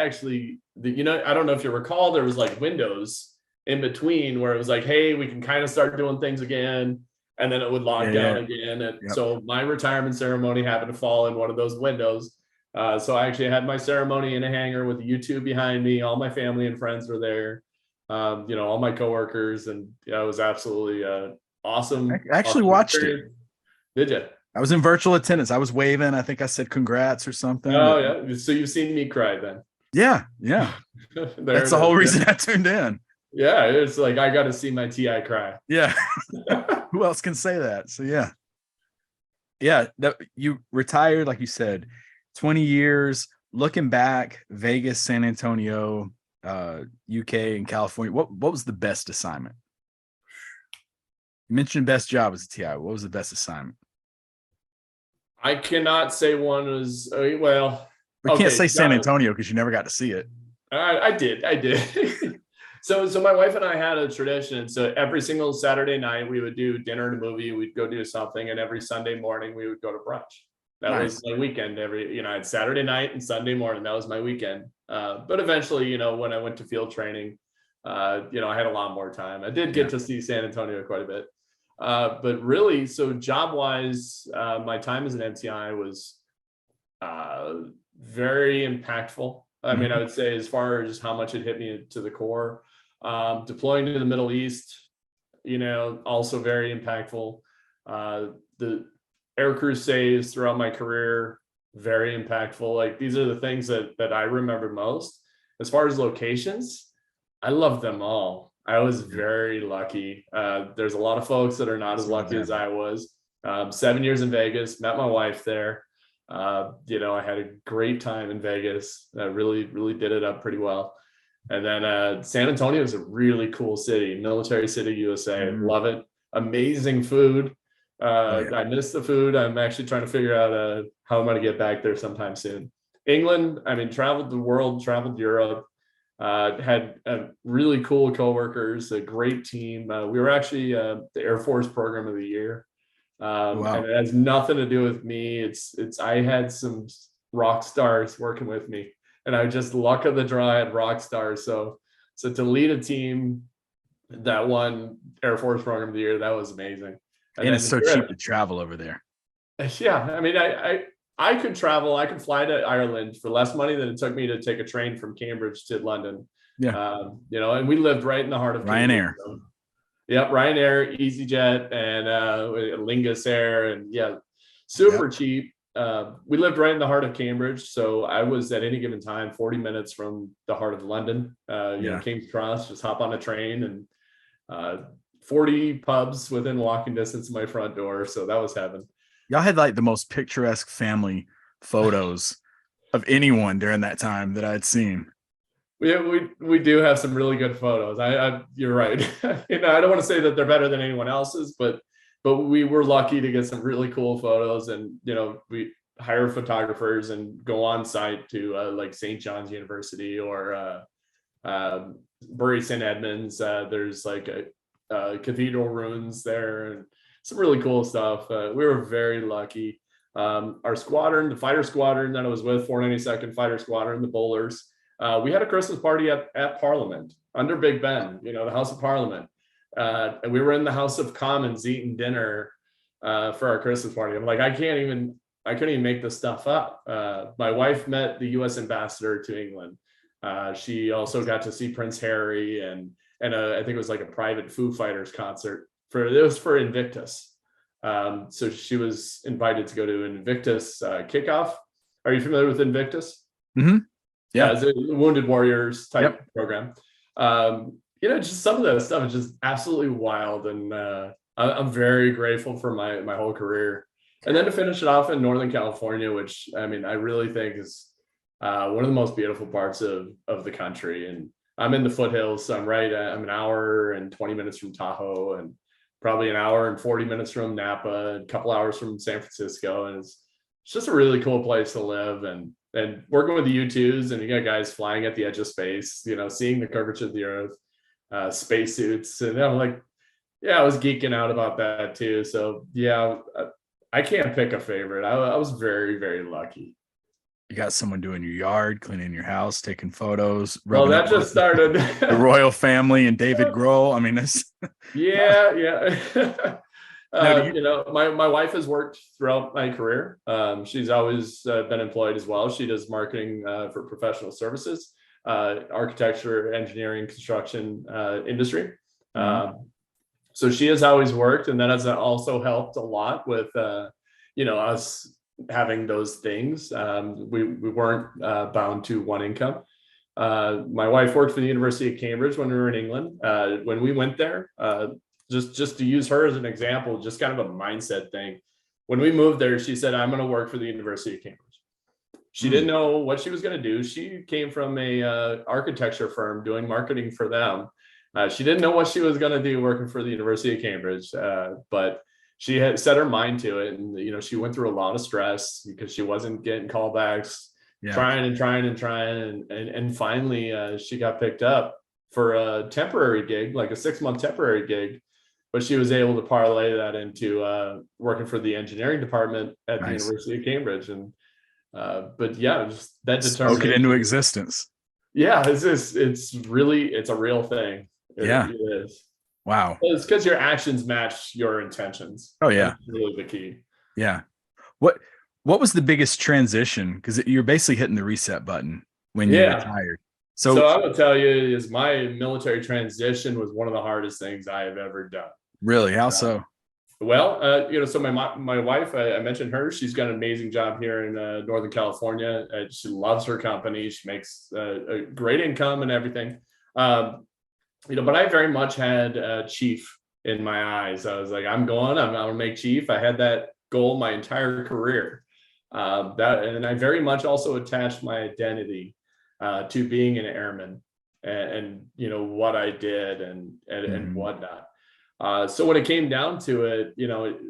S2: actually, I don't know if you recall, there was like windows in between where it was like, hey, we can kind of start doing things again. And then it would lock down again. And so my retirement ceremony happened to fall in one of those windows. So I actually had my ceremony in a hangar with the U2 behind me. All my family and friends were there. All my coworkers, and it was absolutely awesome.
S1: I actually watched it.
S2: Did you?
S1: I was in virtual attendance. I was waving. I think I said congrats or something.
S2: Oh yeah. So you've seen me cry then.
S1: Yeah. That's the whole reason
S2: Yeah.
S1: I tuned in.
S2: Yeah, it's like I got to see my TI cry.
S1: Yeah. Who else can say that? So yeah, that you retired, like you said, 20 years. Looking back, Vegas, San Antonio, UK, and California. What was the best assignment? You mentioned best job as a TI. What was the best assignment?
S2: I cannot say one was well.
S1: We can't say San Antonio because you never got to see it.
S2: I did. So my wife and I had a tradition. So every single Saturday night we would do dinner and a movie. We'd go do something, and every Sunday morning we would go to brunch. That was my weekend. I had Saturday night and Sunday morning. That was my weekend. But eventually, when I went to field training, I had a lot more time. I did get to see San Antonio quite a bit. But really, so job-wise, my time as an MTI was very impactful. I mean, I would say as far as how much it hit me to the core. Deploying to the Middle East, also very impactful. The aircrew saves throughout my career, very impactful. Like these are the things that I remember most. As far as locations, I love them all. I was very lucky. There's a lot of folks that are not as lucky as I was. 7 years in Vegas, met my wife there. I had a great time in Vegas. I really, really did it up pretty well. And then San Antonio is a really cool city, military city, USA. Love it. Amazing food. I miss the food. I'm actually trying to figure out how I'm going to get back there sometime soon. England, traveled the world, traveled Europe, had really cool coworkers, a great team. We were actually the Air Force Program of the Year. And it has nothing to do with me. It's I had some rock stars working with me, and I just luck of the draw at rock stars. So to lead a team that won Air Force Program of the Year, that was amazing.
S1: And it's so cheap to travel over there.
S2: Yeah, I could travel. I could fly to Ireland for less money than it took me to take a train from Cambridge to London.
S1: Yeah,
S2: and we lived right in the heart of
S1: Ryanair.
S2: So. Yep, Ryanair, EasyJet, and Lingus Air, and super cheap. We lived right in the heart of Cambridge, so I was at any given time 40 minutes from the heart of London. King's Cross, just hop on a train, and 40 pubs within walking distance of my front door. So that was heaven.
S1: Y'all had like the most picturesque family photos of anyone during that time that I'd seen.
S2: We do have some really good photos. You're right. I don't want to say that they're better than anyone else's, but we were lucky to get some really cool photos, and we hire photographers and go on site to like St. John's University or Bury St. Edmunds. There's like a cathedral ruins there and some really cool stuff. We were very lucky. Our squadron, the fighter squadron that I was with, 492nd Fighter Squadron, the Bowlers. We had a Christmas party at Parliament under Big Ben, the House of Parliament. And we were in the House of Commons eating dinner for our Christmas party. I'm like, I couldn't even make this stuff up. My wife met the U.S. ambassador to England. She also got to see Prince Harry and I think it was like a private Foo Fighters concert it was for Invictus. So she was invited to go to an Invictus kickoff. Are you familiar with Invictus?
S1: Mm-hmm. Yeah,
S2: it's a Wounded Warriors type program. Just some of that stuff is just absolutely wild, and I'm very grateful for my whole career. And then to finish it off in Northern California, which I really think is one of the most beautiful parts of the country. And I'm in the foothills, so I'm an hour and 20 minutes from Tahoe, and probably an hour and 40 minutes from Napa, a couple hours from San Francisco, and it's just a really cool place to live. And working with the U-2s, and you got guys flying at the edge of space, seeing the curvature of the earth, spacesuits. And I'm like, I was geeking out about that too. So I can't pick a favorite. I was very, very lucky.
S1: You got someone doing your yard, cleaning your house, taking photos.
S2: Well, that just started.
S1: The royal family and David Grohl. This.
S2: Yeah. My wife has worked throughout my career. She's always been employed as well. She does marketing for professional services, architecture, engineering, construction industry. So she has always worked, and that has also helped a lot with us having those things. We weren't bound to one income. My wife worked for the University of Cambridge when we were in England. When we went there, just to use her as an example, just kind of a mindset thing. When we moved there, she said, I'm going to work for the University of Cambridge. She didn't know what she was going to do. She came from a architecture firm doing marketing for them. She didn't know what she was going to do working for the University of Cambridge, but she had set her mind to it. And, she went through a lot of stress because she wasn't getting callbacks, trying. And finally, she got picked up for a temporary gig, like a 6-month temporary gig. But she was able to parlay that into working for the engineering department at the University of Cambridge. And but yeah, just that determination.
S1: Spoke it into existence.
S2: Yeah, it's a real thing. It is.
S1: Wow.
S2: It's because your actions match your intentions.
S1: Oh yeah.
S2: That's really the key.
S1: Yeah. What was the biggest transition? Because you're basically hitting the reset button when you retired.
S2: So I will tell you is my military transition was one of the hardest things I have ever done.
S1: Really? How so?
S2: Well, so my wife, I mentioned her. She's got an amazing job here in Northern California. She loves her company. She makes a great income and everything. But I very much had chief in my eyes. I was like, I'm gonna make chief. I had that goal my entire career. And I very much also attached my identity to being an airman and what I did and whatnot. So when it came down to it,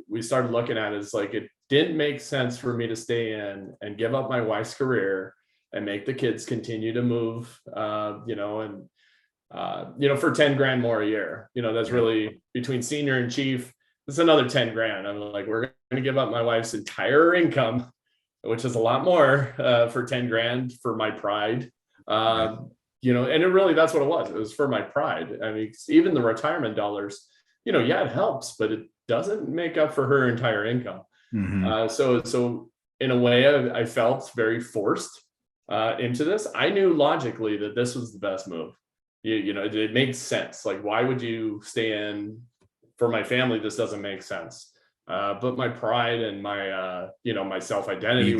S2: we started looking at it. It's like, it didn't make sense for me to stay in and give up my wife's career and make the kids continue to move, for 10 grand more a year. That's really between senior and chief. It's another 10 grand. I'm like, we're going to give up my wife's entire income, which is a lot more for 10 grand for my pride. And it really, that's what it was. It was for my pride. I mean, even the retirement dollars, it helps, but it doesn't make up for her entire income. So in a way, I felt very forced into this. I knew logically that this was the best move. It makes sense. Like, why would you stay in for my family? This doesn't make sense. But my pride and my, my self-identity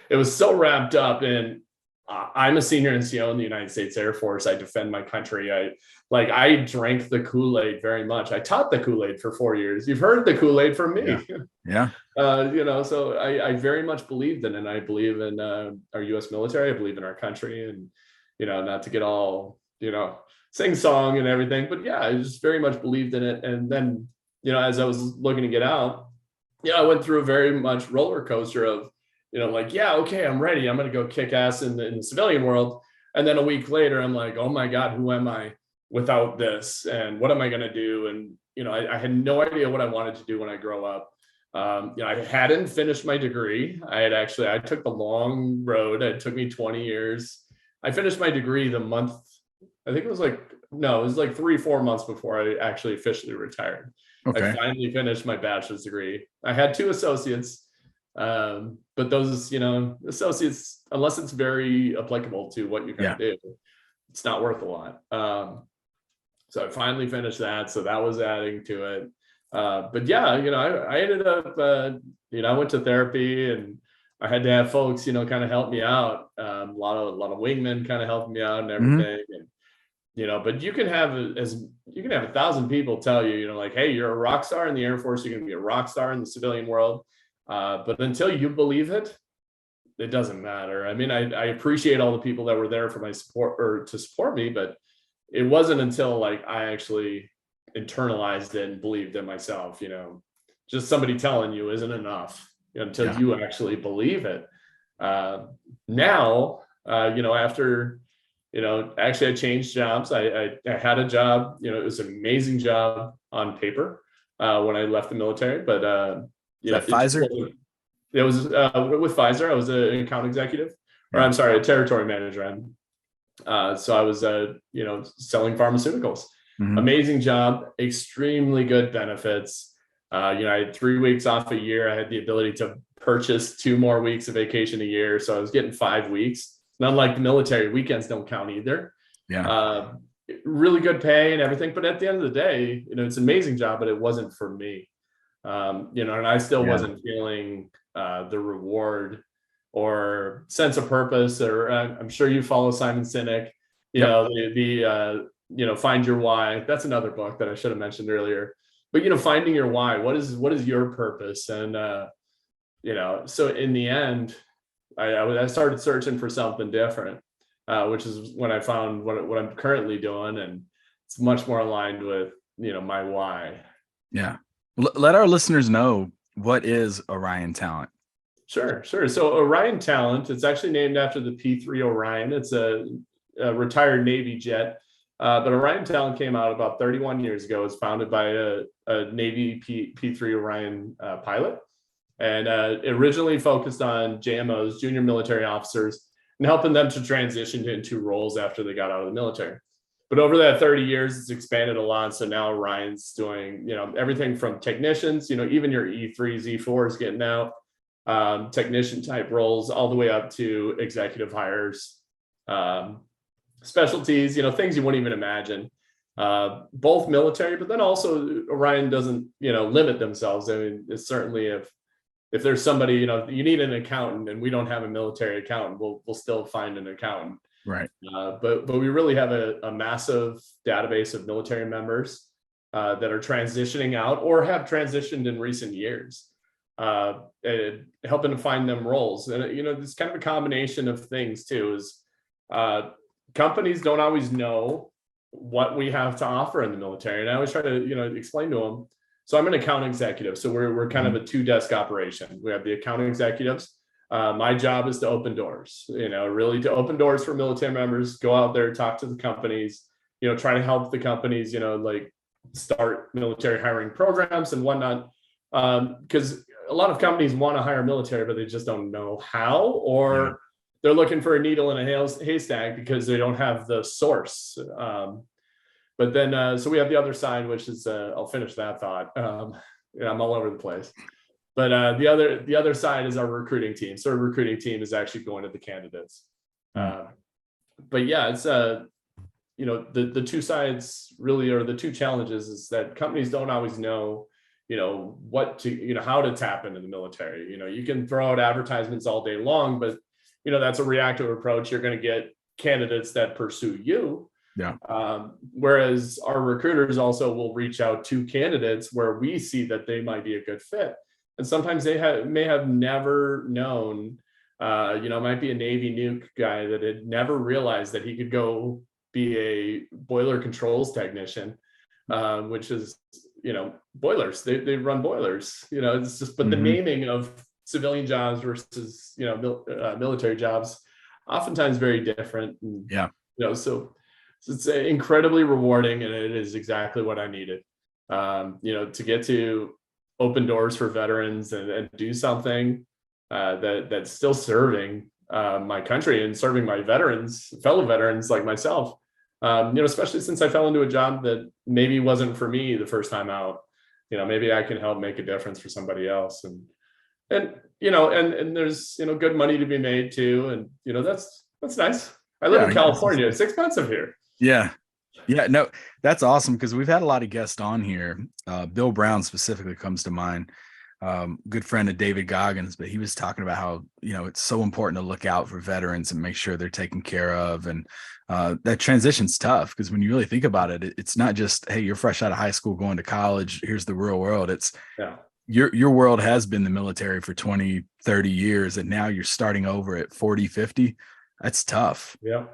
S2: it was so wrapped up in, I'm a senior NCO in the United States Air Force. I defend my country. I drank the Kool-Aid very much. I taught the Kool-Aid for 4 years. You've heard the Kool-Aid from me.
S1: Yeah.
S2: So I very much believed in it. And I believe in our U.S. military. I believe in our country, and, not to get all, sing song and everything, but yeah, I just very much believed in it. And then, as I was looking to get out, I went through a very much roller coaster of, okay, I'm ready. I'm going to go kick ass in the civilian world. And then a week later, I'm like, oh my God, who am I without this? And what am I going to do? And, I had no idea what I wanted to do when I grow up. I hadn't finished my degree. I took the long road. It took me 20 years. I finished my degree the month, I think it was like 3-4 months before I actually officially retired. Okay. I finally finished my bachelor's degree. I had 2 associates. But those, associates, unless it's very applicable to what you're going to do, it's not worth a lot. So I finally finished that. So that was adding to it. But yeah, I ended up, I went to therapy, and I had to have folks, kind of help me out. A lot of wingmen kind of helping me out and everything. And, but you can have 1,000 people tell you, like, hey, you're a rock star in the Air Force. You're going to be a rock star in the civilian world. But until you believe it, it doesn't matter. I mean, I appreciate all the people that were there for my support or to support me, but it wasn't until I actually internalized it and believed in myself, just somebody telling you isn't enough until you actually believe it. Now, after, actually I changed jobs. I had a job, it was an amazing job on paper when I left the military, but
S1: Pfizer?
S2: It was with Pfizer. I was an account executive, or I'm sorry, a territory manager. So I was, selling pharmaceuticals. Amazing job, extremely good benefits. I had 3 weeks off a year. I had the ability to purchase 2 more weeks of vacation a year. So I was getting 5 weeks. And unlike the military, weekends don't count either. Really good pay and everything. But at the end of the day, it's an amazing job, but it wasn't for me. And I still wasn't feeling the reward or sense of purpose. Or I'm sure you follow Simon Sinek, Find Your Why. That's another book that I should have mentioned earlier. But, finding your why, what is your purpose? And, so in the end, I started searching for something different, which is when I found what I'm currently doing. And it's much more aligned with, my why.
S1: Yeah. Let our listeners know, what is Orion Talent?
S2: Sure. So Orion Talent, it's actually named after the P-3 Orion. It's a retired Navy jet. But Orion Talent came out about 31 years ago. It was founded by a Navy P-3 Orion pilot. And it originally focused on JMOs, junior military officers, and helping them to transition into roles after they got out of the military. But over that 30 years, it's expanded a lot. So now Orion's doing, everything from technicians, even your E3s, E4s getting out, technician type roles, all the way up to executive hires, specialties, things you wouldn't even imagine, both military, but then also Orion doesn't, limit themselves. I mean, it's certainly if there's somebody, you need an accountant and we don't have a military accountant, we'll still find an accountant.
S1: Right.
S2: But we really have a massive database of military members that are transitioning out or have transitioned in recent years, helping to find them roles. And, it's kind of a combination of things too, is companies don't always know what we have to offer in the military. And I always try to, explain to them. So I'm an account executive. So we're kind of a 2-desk operation. We have the account executives. My job is to open doors, really to open doors for military members, go out there, talk to the companies, try to help the companies, start military hiring programs and whatnot. Because a lot of companies want to hire military, but they just don't know how, or they're looking for a needle in a haystack because they don't have the source. But then, so we have the other side, which is, I'll finish that thought. I'm all over the place. But the other side is our recruiting team. So our recruiting team is actually going to the candidates. But yeah, it's the two sides really, or the two challenges, is that companies don't always know, what to, how to tap into the military. You can throw out advertisements all day long, but that's a reactive approach. You're going to get candidates that pursue you.
S1: Yeah.
S2: Whereas our recruiters also will reach out to candidates where we see that they might be a good fit. And sometimes they may have never known, might be a Navy nuke guy that had never realized that he could go be a boiler controls technician, which is, boilers. They run boilers. It's just, but the naming of civilian jobs versus, military jobs, oftentimes very different. And, so it's incredibly rewarding, and it is exactly what I needed, to get to open doors for veterans and do something that's still serving my country and serving my fellow veterans like myself. Especially since I fell into a job that maybe wasn't for me the first time out. Maybe I can help make a difference for somebody else, and there's good money to be made too, and that's nice. I live in California. It's expensive here.
S1: Yeah. No, that's awesome, because we've had a lot of guests on here. Bill Brown specifically comes to mind. Good friend of David Goggins, but he was talking about how, it's so important to look out for veterans and make sure they're taken care of. And that transition's tough, because when you really think about it, it's not just, hey, you're fresh out of high school going to college, here's the real world. It's your world has been the military for 20, 30 years, and now you're starting over at 40, 50. That's tough.
S2: Yeah.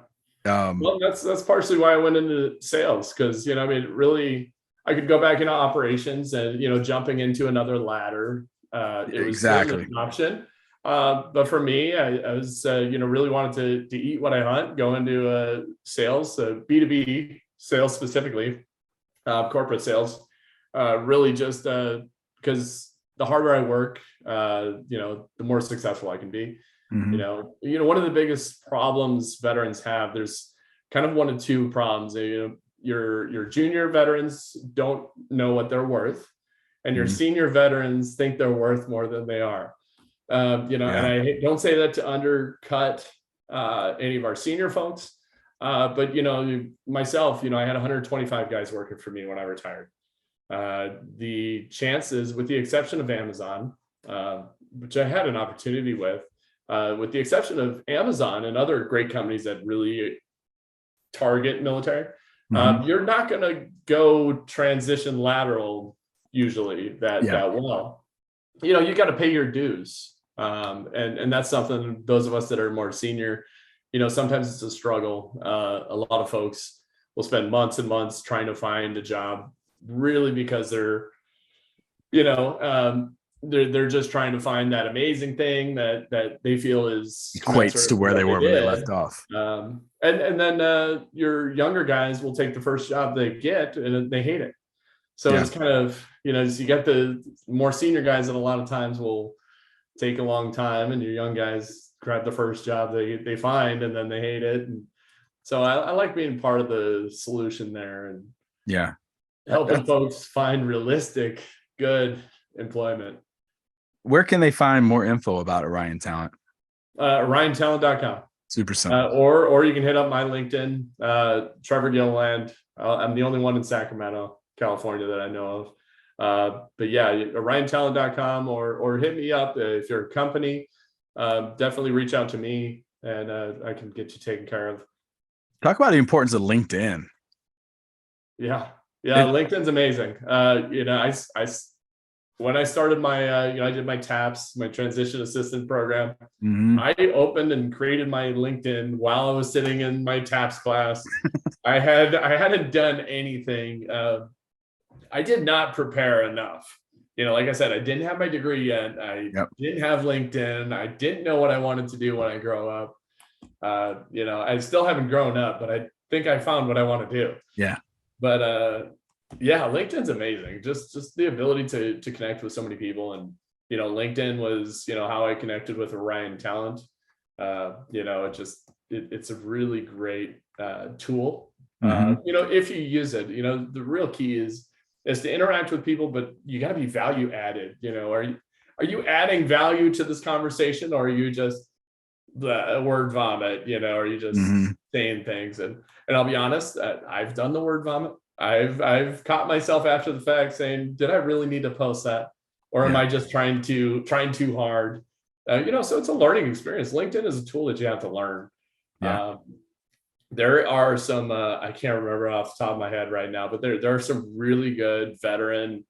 S2: Well, that's partially why I went into sales, because, really, I could go back into operations and, jumping into another ladder. It was exactly an option. But for me, I was, really wanted to eat what I hunt, go into sales, B2B sales specifically, corporate sales, really just because the harder I work, the more successful I can be. One of the biggest problems veterans have, there's kind of one of two problems. Your junior veterans don't know what they're worth, and your senior veterans think they're worth more than they are. And I don't say that to undercut any of our senior folks, but myself, I had 125 guys working for me when I retired. the chances, with the exception of Amazon, which I had an opportunity with the exception of Amazon and other great companies that really target military, you're not going to go transition lateral usually that well. You know, you got to pay your dues. And that's something those of us that are more senior, you know, sometimes it's a struggle. A lot of folks will spend months and months trying to find a job, really because they're, you know, they're just trying to find that amazing thing that they feel is
S1: equates to where they were when they left off.
S2: And then your younger guys will take the first job they get and they hate it. So it's kind of, you know, so you get the more senior guys that a lot of times will take a long time, and your young guys grab the first job they find and then they hate it. And so I like being part of the solution there and helping folks find realistic, good employment.
S1: Where can they find more info about Orion Talent?
S2: OrionTalent.com.
S1: Super simple.
S2: Or you can hit up my LinkedIn, Trevor Gilliland. I'm the only one in Sacramento, California that I know of. But yeah, OrionTalent.com or hit me up if you're a company. Definitely reach out to me and I can get you taken care of.
S1: Talk about the importance of LinkedIn.
S2: Yeah, LinkedIn's amazing. You know, when I started my, you know, I did my TAPS, my transition assistant program. I opened and created my LinkedIn while I was sitting in my TAPS class. I hadn't done anything. I did not prepare enough. You know, like I said, I didn't have my degree yet. I didn't have LinkedIn. I didn't know what I wanted to do when I grow up. You know, I still haven't grown up, but I think I found what I want to do. Yeah. But LinkedIn's amazing. Just the ability to connect with so many people. And, you know, LinkedIn was, you know, how I connected with Orion Talent. You know, it's a really great tool. You know, if you use it, you know, the real key is to interact with people, but you got to be value added. You know, are you adding value to this conversation, or are you just the word vomit? You know, are you just saying things? And I'll be honest, I've done the word vomit. I've caught myself after the fact saying, did I really need to post that? Or am I just trying too hard? You know, so it's a learning experience. LinkedIn is a tool that you have to learn. There are some, I can't remember off the top of my head right now, but there are some really good veteran,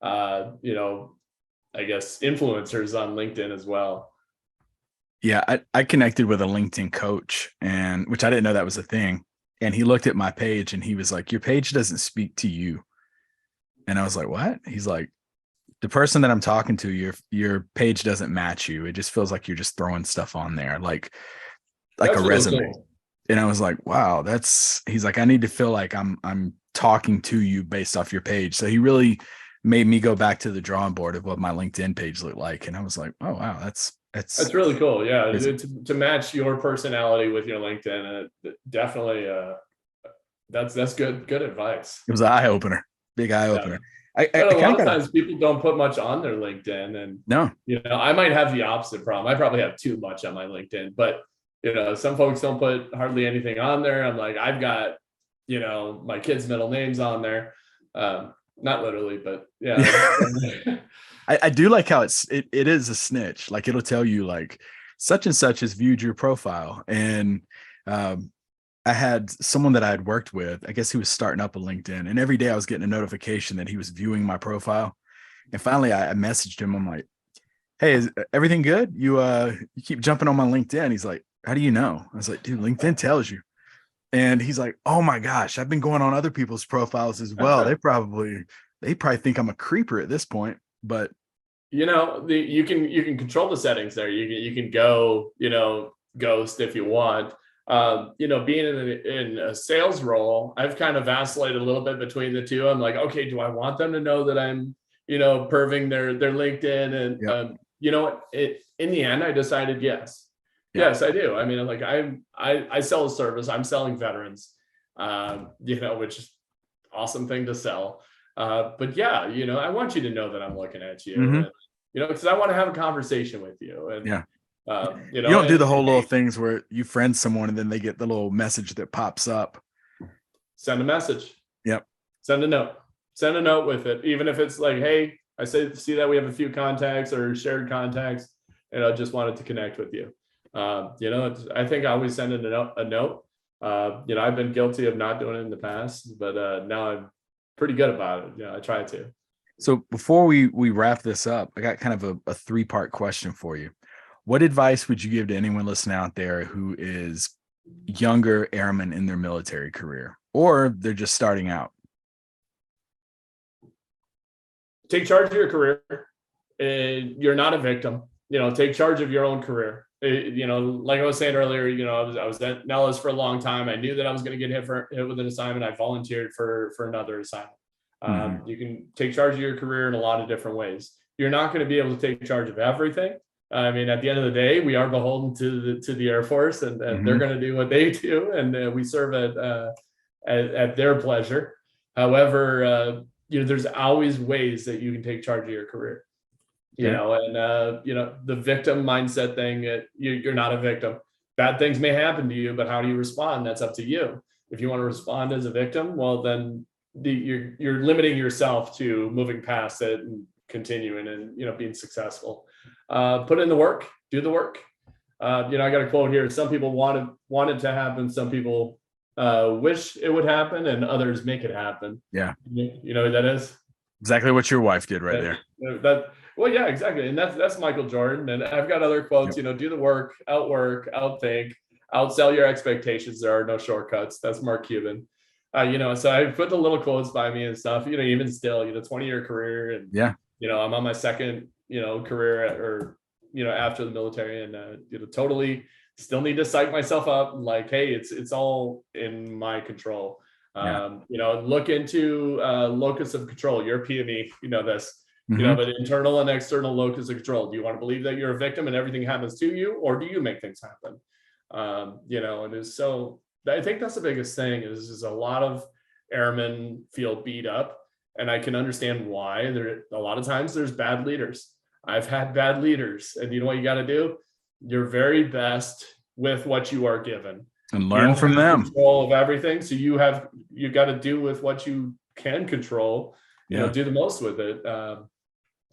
S2: you know, I guess influencers on LinkedIn as well.
S1: Yeah, I connected with a LinkedIn coach, and which I didn't know that was a thing. And he looked at my page and he was like, your page doesn't speak to you. And I was like, what? He's like, the person that I'm talking to, your page doesn't match you. It just feels like you're just throwing stuff on there, like a resume. Cool. And I was like, wow, he's like, I need to feel like I'm talking to you based off your page. So he really made me go back to the drawing board of what my LinkedIn page looked like. And I was like, oh, wow, that's
S2: really cool. Yeah. To match your personality with your LinkedIn, definitely, that's good advice.
S1: It was an eye opener, big eye opener.
S2: A lot of times people don't put much on their LinkedIn, and you know, I might have the opposite problem. I probably have too much on my LinkedIn, but you know, some folks don't put hardly anything on there. I'm like, I've got, you know, my kids' middle names on there. Not literally, but yeah.
S1: I do like how it is a snitch. Like it'll tell you like such and such has viewed your profile. And I had someone that I had worked with, I guess he was starting up a LinkedIn, and every day I was getting a notification that he was viewing my profile. And finally I messaged him. I'm like, hey, is everything good? You keep jumping on my LinkedIn. He's like, how do you know? I was like, dude, LinkedIn tells you. And he's like, oh my gosh, I've been going on other people's profiles as well. They probably think I'm a creeper at this point. But
S2: you know, you can control the settings there. You can go, you know, ghost if you want. You know, being in a sales role, I've kind of vacillated a little bit between the two. I'm like, okay, do I want them to know that I'm, you know, perving their LinkedIn? And you know what? In the end, I decided yes. Yes, I do. I mean, like I sell a service. I'm selling veterans, you know, which is awesome thing to sell. But yeah, you know, I want you to know that I'm looking at you, and, you know, because I want to have a conversation with you. And
S1: you know,
S2: you
S1: don't do the whole little things where you friend someone and then they get the little message that pops up.
S2: Send a message.
S1: Yep.
S2: Send a note. Send a note with it, even if it's like, hey, I see that we have a few contacts or shared contacts, and I just wanted to connect with you. I think I always send in a note. I've been guilty of not doing it in the past, but now I'm pretty good about it. I try to.
S1: So before we wrap this up, I got kind of a 3-part question for you. What advice would you give to anyone listening out there who is younger airmen in their military career, or they're just starting out?
S2: Take charge of your career. You're not a victim. Take charge of your own career. Like I was saying earlier, I was at Nellis for a long time. I knew that I was going to get hit with an assignment. I volunteered for another assignment. You can take charge of your career in a lot of different ways. You're not going to be able to take charge of everything. I mean, at the end of the day, we are beholden to the Air Force, and they're going to do what they do, and we serve at their pleasure. However, there's always ways that you can take charge of your career. The victim mindset thing, you're not a victim. Bad things may happen to you, but how do you respond? That's up to you. If you want to respond as a victim, well, then you're limiting yourself to moving past it and continuing and being successful. Put in the work, do the work. I got a quote here. Some people want it to happen. Some people wish it would happen, and others make it happen.
S1: Yeah.
S2: You know who that is?
S1: Exactly what your wife did right there.
S2: Well, yeah, exactly. And that's Michael Jordan. And I've got other quotes, do the work, outthink, outsell your expectations. There are no shortcuts. That's Mark Cuban. So I put the little quotes by me and stuff, even still, 20-year career. And, I'm on my second, career after the military, and, totally still need to psych myself up. Like, hey, it's all in my control. Look into locus of control. You're a PME, this. But internal and external locus of control. Do you want to believe that you're a victim and everything happens to you, or do you make things happen? And so I think that's the biggest thing is a lot of airmen feel beat up, and I can understand why. A lot of times there's bad leaders. I've had bad leaders, and you know what you got to do? Your very best with what you are given,
S1: and learn from them.
S2: Control of everything, so you got to do with what you can control. Do the most with it.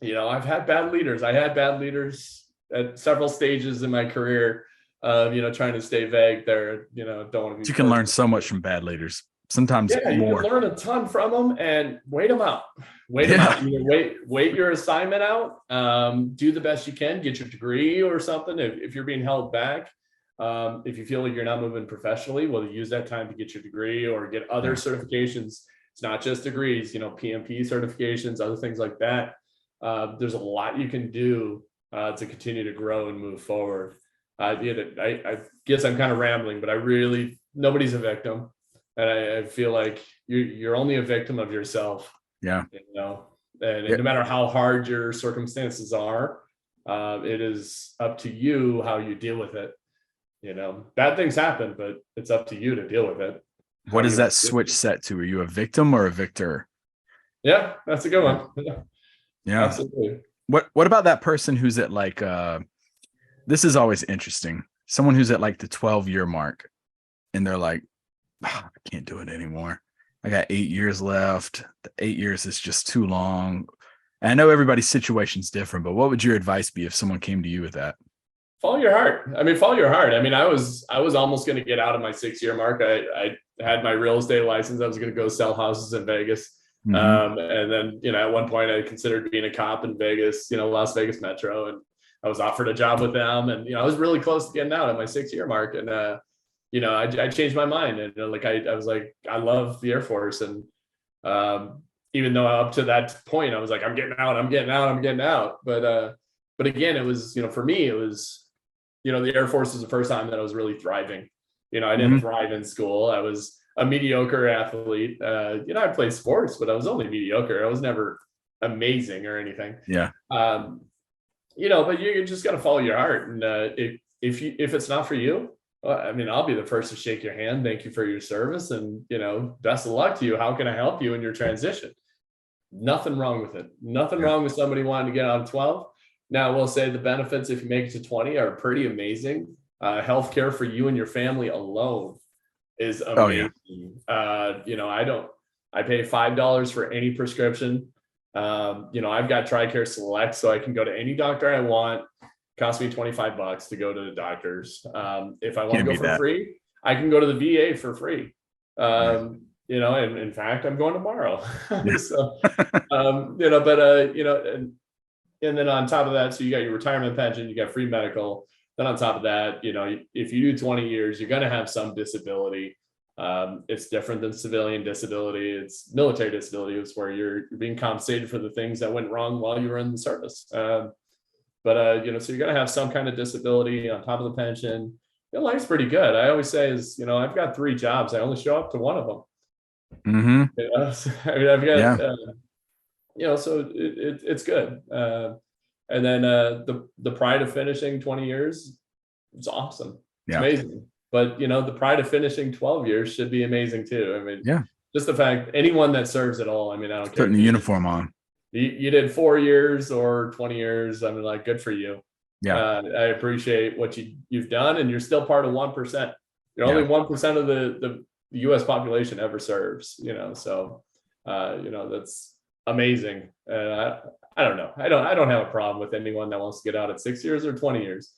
S2: I've had bad leaders. I had bad leaders at several stages in my career. Trying to stay vague there. Don't want to be.
S1: You can learn so much from bad leaders. Sometimes more.
S2: You can learn a ton from them, and wait them out. Them out. Wait your assignment out. Do the best you can. Get your degree or something. If you're being held back, if you feel like you're not moving professionally, well, use that time to get your degree or get other certifications. It's not just degrees. PMP certifications, other things like that. There's a lot you can do to continue to grow and move forward. I guess I'm kind of rambling, but nobody's a victim. And I feel like you're only a victim of yourself.
S1: Yeah.
S2: And no matter how hard your circumstances are, it is up to you how you deal with it. Bad things happen, but it's up to you to deal with it.
S1: What is that switch set to? Are you a victim or a victor?
S2: Yeah, that's a good one.
S1: Yeah. Absolutely. What about that person who's at like this is always interesting. Someone who's at like the 12-year mark, and they're like, I can't do it anymore. I got 8 years left. The 8 years is just too long. And I know everybody's situation's different, but what would your advice be if someone came to you with that?
S2: Follow your heart. Follow your heart. I was almost going to get out of my 6-year mark. I had my real estate license. I was going to go sell houses in Vegas. And then, at one point I considered being a cop in Vegas, Las Vegas Metro, and I was offered a job with them, and, I was really close to getting out at my 6-year mark. And, I changed my mind, and I was like, I love the Air Force. And, even though up to that point, I was like, I'm getting out. But again, it was, for me, it was, the Air Force was the first time that I was really thriving. I didn't thrive in school. I was a mediocre athlete. I played sports, but I was only mediocre. I was never amazing or anything.
S1: Yeah.
S2: But you just got to follow your heart. And if it's not for you, I'll be the first to shake your hand. Thank you for your service, and best of luck to you. How can I help you in your transition? Nothing wrong with it. Nothing wrong with somebody wanting to get out of 12. Now, we'll say the benefits if you make it to 20 are pretty amazing. Healthcare for you and your family alone is amazing. Oh, yeah. I pay $5 for any prescription. I've got TRICARE Select, so I can go to any doctor I want. Cost me $25 to go to the doctors. If I want to go for free, I can go to the VA for free. And in fact, I'm going tomorrow. So, and then on top of that, so you got your retirement pension, you got free medical. Then on top of that, if you do 20 years, you're going to have some disability. It's different than civilian disability. It's military disability. It's where you're being compensated for the things that went wrong while you were in the service. So you're going to have some kind of disability on top of the pension. Life's pretty good. I always say I've got 3 jobs. I only show up to one of them.
S1: Mm-hmm.
S2: I've got, so it's good. And then the pride of finishing 20 years, it's awesome. It's amazing. But, the pride of finishing 12 years should be amazing too. I mean, just the fact anyone that serves at all, I mean, I don't care.
S1: Putting the uniform on.
S2: You did 4 years or 20 years. I mean, like, good for you. Yeah. I appreciate what you've done, and you're still part of 1%. You're only 1% of the U.S. population ever serves, so, that's amazing. I don't know. I don't have a problem with anyone that wants to get out at 6 years or 20 years.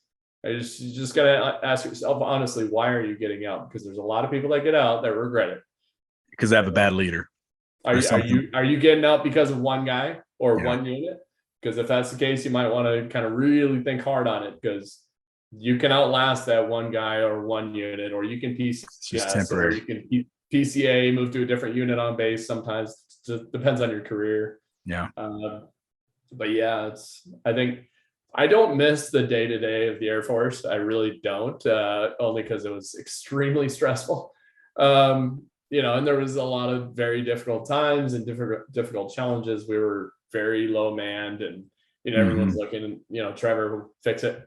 S2: You just got to ask yourself, honestly, why are you getting out? Because there's a lot of people that get out that regret it.
S1: Because they have a bad leader.
S2: Are you getting out because of one guy or one unit? Because if that's the case, you might want to kind of really think hard on it, because you can outlast that one guy or one unit, or you can PCS, or you can PCA, move to a different unit on base. Sometimes it just depends on your career. Yeah. But I think I don't miss the day-to-day of the Air Force. I really don't, only because it was extremely stressful. And there was a lot of very difficult times and difficult challenges. We were very low manned, and everyone's looking, Trevor, fix it.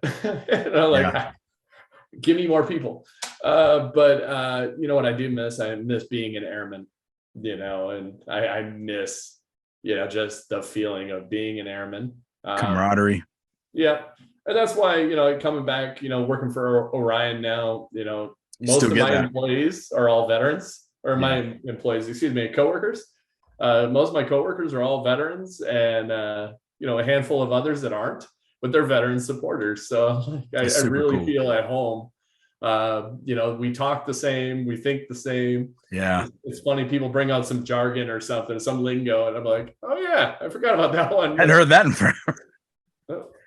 S2: Give me more people. But what I do miss? I miss being an airman, and I miss, just the feeling of being an airman.
S1: Camaraderie.
S2: Yeah. And that's why, coming back, working for Orion now, most of my employees are all veterans, or my employees, coworkers. Most of my coworkers are all veterans, and, a handful of others that aren't, but they're veteran supporters. So I really feel at home. We talk the same, we think the same. Yeah. It's funny, people bring out some jargon or something, some lingo, and I'm like, oh yeah, I forgot about that one.
S1: I hadn't heard that in forever.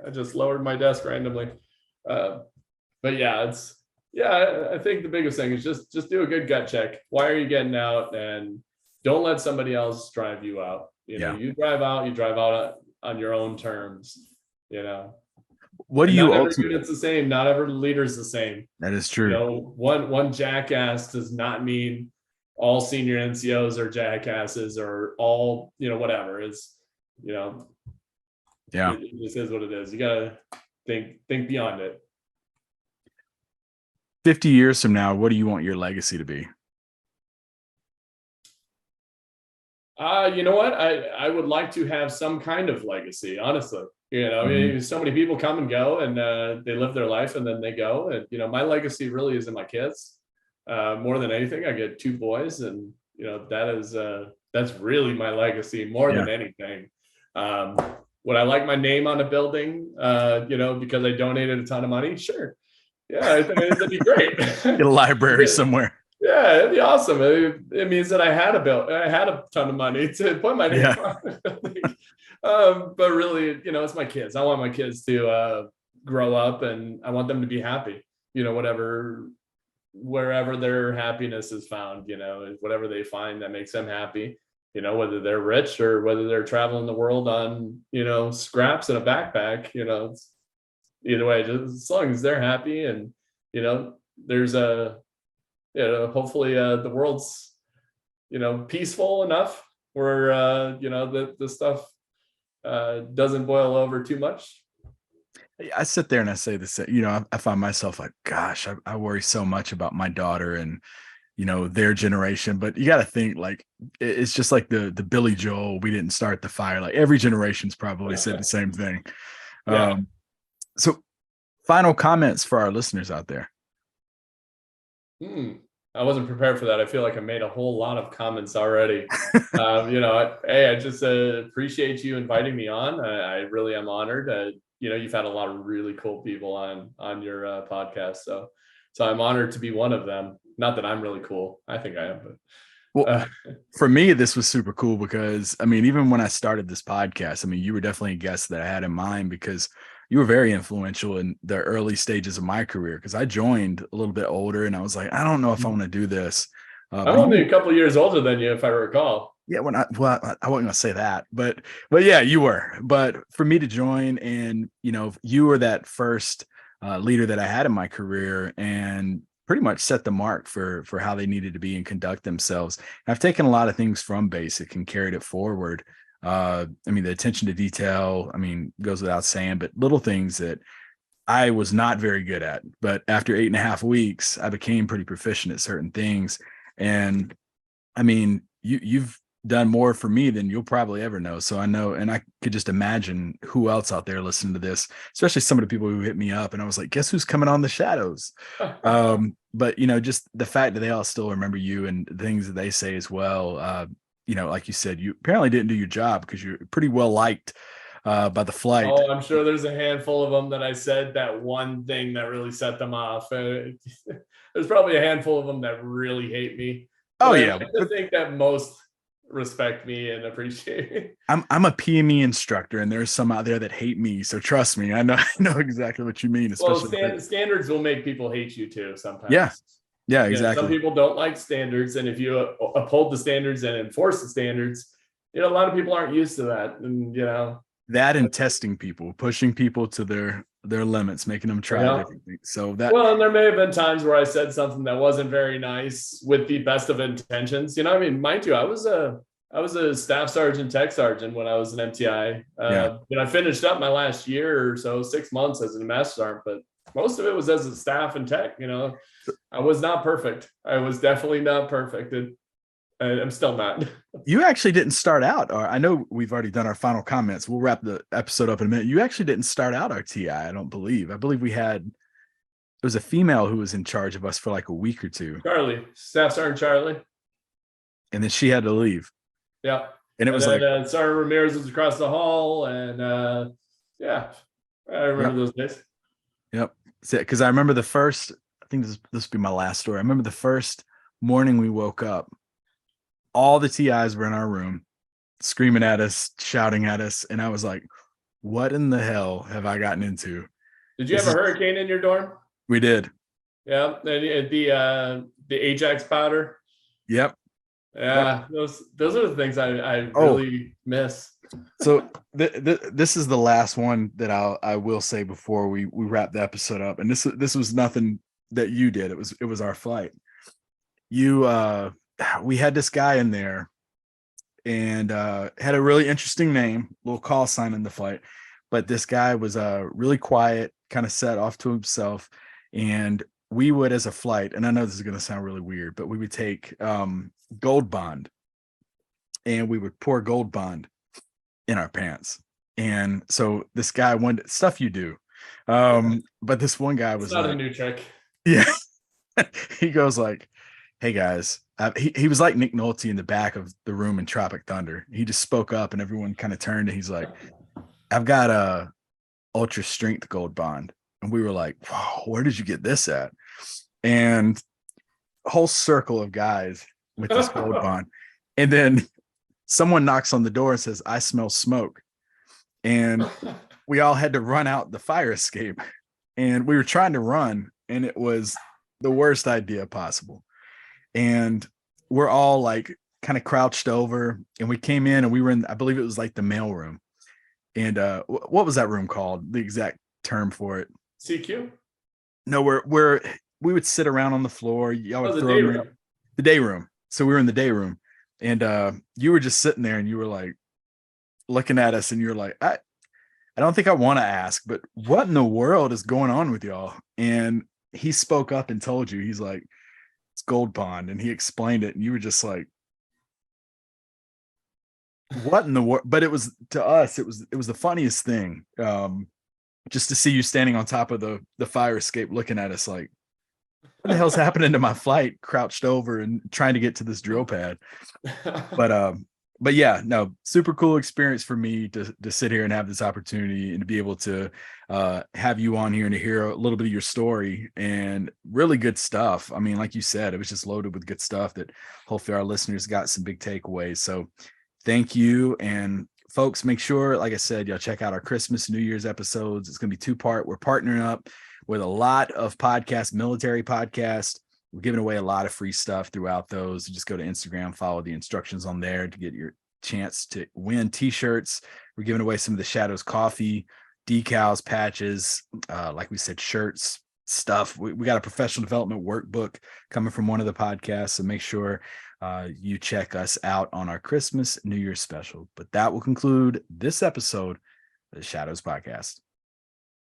S2: I just lowered my desk randomly. But I think the biggest thing is just do a good gut check. Why are you getting out? And don't let somebody else drive you out. You drive out on your own terms, What do you ultimately? Not every unit's the same. Not every leader's the same.
S1: That is true.
S2: One jackass does not mean all senior NCOs are jackasses, or all, whatever. It's, it just is what it is. You gotta think beyond it.
S1: 50 years from now, what do you want your legacy to be?
S2: You know what? I would like to have some kind of legacy, honestly. So many people come and go, and they live their life and then they go. And, my legacy really is in my kids. More than anything, I get 2 boys, and, that's really my legacy more than anything. Would I like my name on a building, because I donated a ton of money? Sure. Yeah, I think that'd be great.
S1: Get a library somewhere.
S2: Yeah, it'd be awesome. It means that I had a ton of money to put my name on. But really, it's my kids. I want my kids to grow up, and I want them to be happy. Wherever their happiness is found, whatever they find that makes them happy. Whether they're rich or whether they're traveling the world on, scraps in a backpack, it's either way, just as long as they're happy, and, there's hopefully the world's, peaceful enough where, the stuff doesn't boil over too much.
S1: I sit there and I say this, I find myself like, gosh, I worry so much about my daughter and, their generation. But you got to think, like, it's just like the Billy Joel, we didn't start the fire. Like, every generation's probably said the same thing. So final comments for our listeners out there.
S2: I wasn't prepared for that. I feel like I made a whole lot of comments already. Hey, I just appreciate you inviting me on. I really am honored. You've had a lot of really cool people on your podcast, so I'm honored to be one of them. Not that I'm really cool. I think I am, but
S1: Well, for me, this was super cool because, I mean, even when I started this podcast, I mean, you were definitely a guest that I had in mind because you were very influential in the early stages of my career. Because I joined a little bit older and I was like, I don't know if I want to do this.
S2: I'm only a couple of years older than you, if I recall.
S1: Yeah, I wasn't gonna say that, but yeah, you were. But for me to join, and you were that first leader that I had in my career, and pretty much set the mark for how they needed to be and conduct themselves. And I've taken a lot of things from basic and carried it forward. I mean, the attention to detail, I mean, goes without saying, but little things that I was not very good at. But after 8.5 weeks, I became pretty proficient at certain things. And I mean, you've done more for me than you'll probably ever know. So I know, and I could just imagine who else out there listening to this, especially some of the people who hit me up. And I was like, guess who's coming on the shadows? But just the fact that they all still remember you and the things that they say as well. Like you said, you apparently didn't do your job because you're pretty well liked by the flight.
S2: Oh, I'm sure there's a handful of them that I said that one thing that really set them off. There's probably a handful of them that really hate me.
S1: Oh yeah,
S2: I think that most respect me and appreciate me.
S1: I'm a PME instructor, and there's some out there that hate me. So trust me, I know exactly what you mean.
S2: Especially standards will make people hate you too sometimes.
S1: Yeah, exactly.
S2: Some people don't like standards, and if you uphold the standards and enforce the standards, a lot of people aren't used to that, and
S1: that and testing people, pushing people to their limits, making them try different things. So
S2: and there may have been times where I said something that wasn't very nice with the best of intentions. I mean, mind you, I was a staff sergeant, tech sergeant when I was an MTI. I finished up my last year or so, 6 months as a master sergeant, but most of it was as a staff and tech. I was not perfect. I was definitely not perfect. I'm still not.
S1: You actually didn't start out, or I know we've already done our final comments. We'll wrap the episode up in a minute. You actually didn't start out our TI, I don't believe. I believe there was a female who was in charge of us for like a week or two.
S2: Charlie, Staff Sergeant Charlie.
S1: And then she had to leave.
S2: Yeah.
S1: And it was like
S2: Sergeant Ramirez was across the hall, and I remember those days.
S1: Yep. Because I remember the first, I think this will be my last story. I remember the first morning we woke up. All the TIs were in our room screaming at us, shouting at us. And I was like, what in the hell have I gotten into?
S2: Did you have a hurricane in your dorm?
S1: We did.
S2: Yeah. And the Ajax powder.
S1: Yep.
S2: Yeah. Yep. Those are the things I really miss.
S1: So this is the last one that I will say before we wrap the episode up. And this was nothing that you did. It was our flight. We had this guy in there and had a really interesting name, little call sign in the flight. But this guy was really quiet, kind of set off to himself. And we would, as a flight, and I know this is going to sound really weird, but we would take Gold Bond and we would pour Gold Bond in our pants. And so this guy wanted stuff you do. But this one guy was
S2: not a new trick.
S1: Yeah. He goes like, hey guys, he was like Nick Nolte in the back of the room in Tropic Thunder. He just spoke up and everyone kind of turned and he's like, I've got a ultra strength Gold Bond. And we were like, whoa, where did you get this at? And a whole circle of guys with this Gold Bond. And then someone knocks on the door and says, I smell smoke. And we all had to run out the fire escape. And we were trying to run, and it was the worst idea possible. And we're all like kind of crouched over, and we came in and we were in, I believe it was like the mail room. And what was that room called? The exact term for it?
S2: CQ?
S1: No, we would sit around on the floor. Y'all would
S2: the day room.
S1: The day room. So we were in the day room, and you were just sitting there and you were like looking at us and you're like, I don't think I want to ask, but what in the world is going on with y'all? And he spoke up and told you, he's like, it's Gold Bond. And he explained it. And you were just like, what in the world? But it was, to us, it was the funniest thing. Just to see you standing on top of the fire escape, looking at us like, what the hell's happening to my flight? Crouched over and trying to get to this drill pad. But yeah, no, super cool experience for me to sit here and have this opportunity and to be able to have you on here and to hear a little bit of your story, and really good stuff. I mean, like you said, it was just loaded with good stuff that hopefully our listeners got some big takeaways. So thank you. And folks, make sure, like I said, y'all check out our Christmas, New Year's episodes. It's going to be 2-part. We're partnering up with a lot of podcasts, military podcasts. We're giving away a lot of free stuff throughout those. Just go to Instagram, follow the instructions on there to get your chance to win t-shirts. We're giving away some of the Shadows coffee, decals, patches, like we said, shirts, stuff. We got a professional development workbook coming from one of the podcasts. So make sure you check us out on our Christmas, New Year's special. But that will conclude this episode of the Shadows Podcast.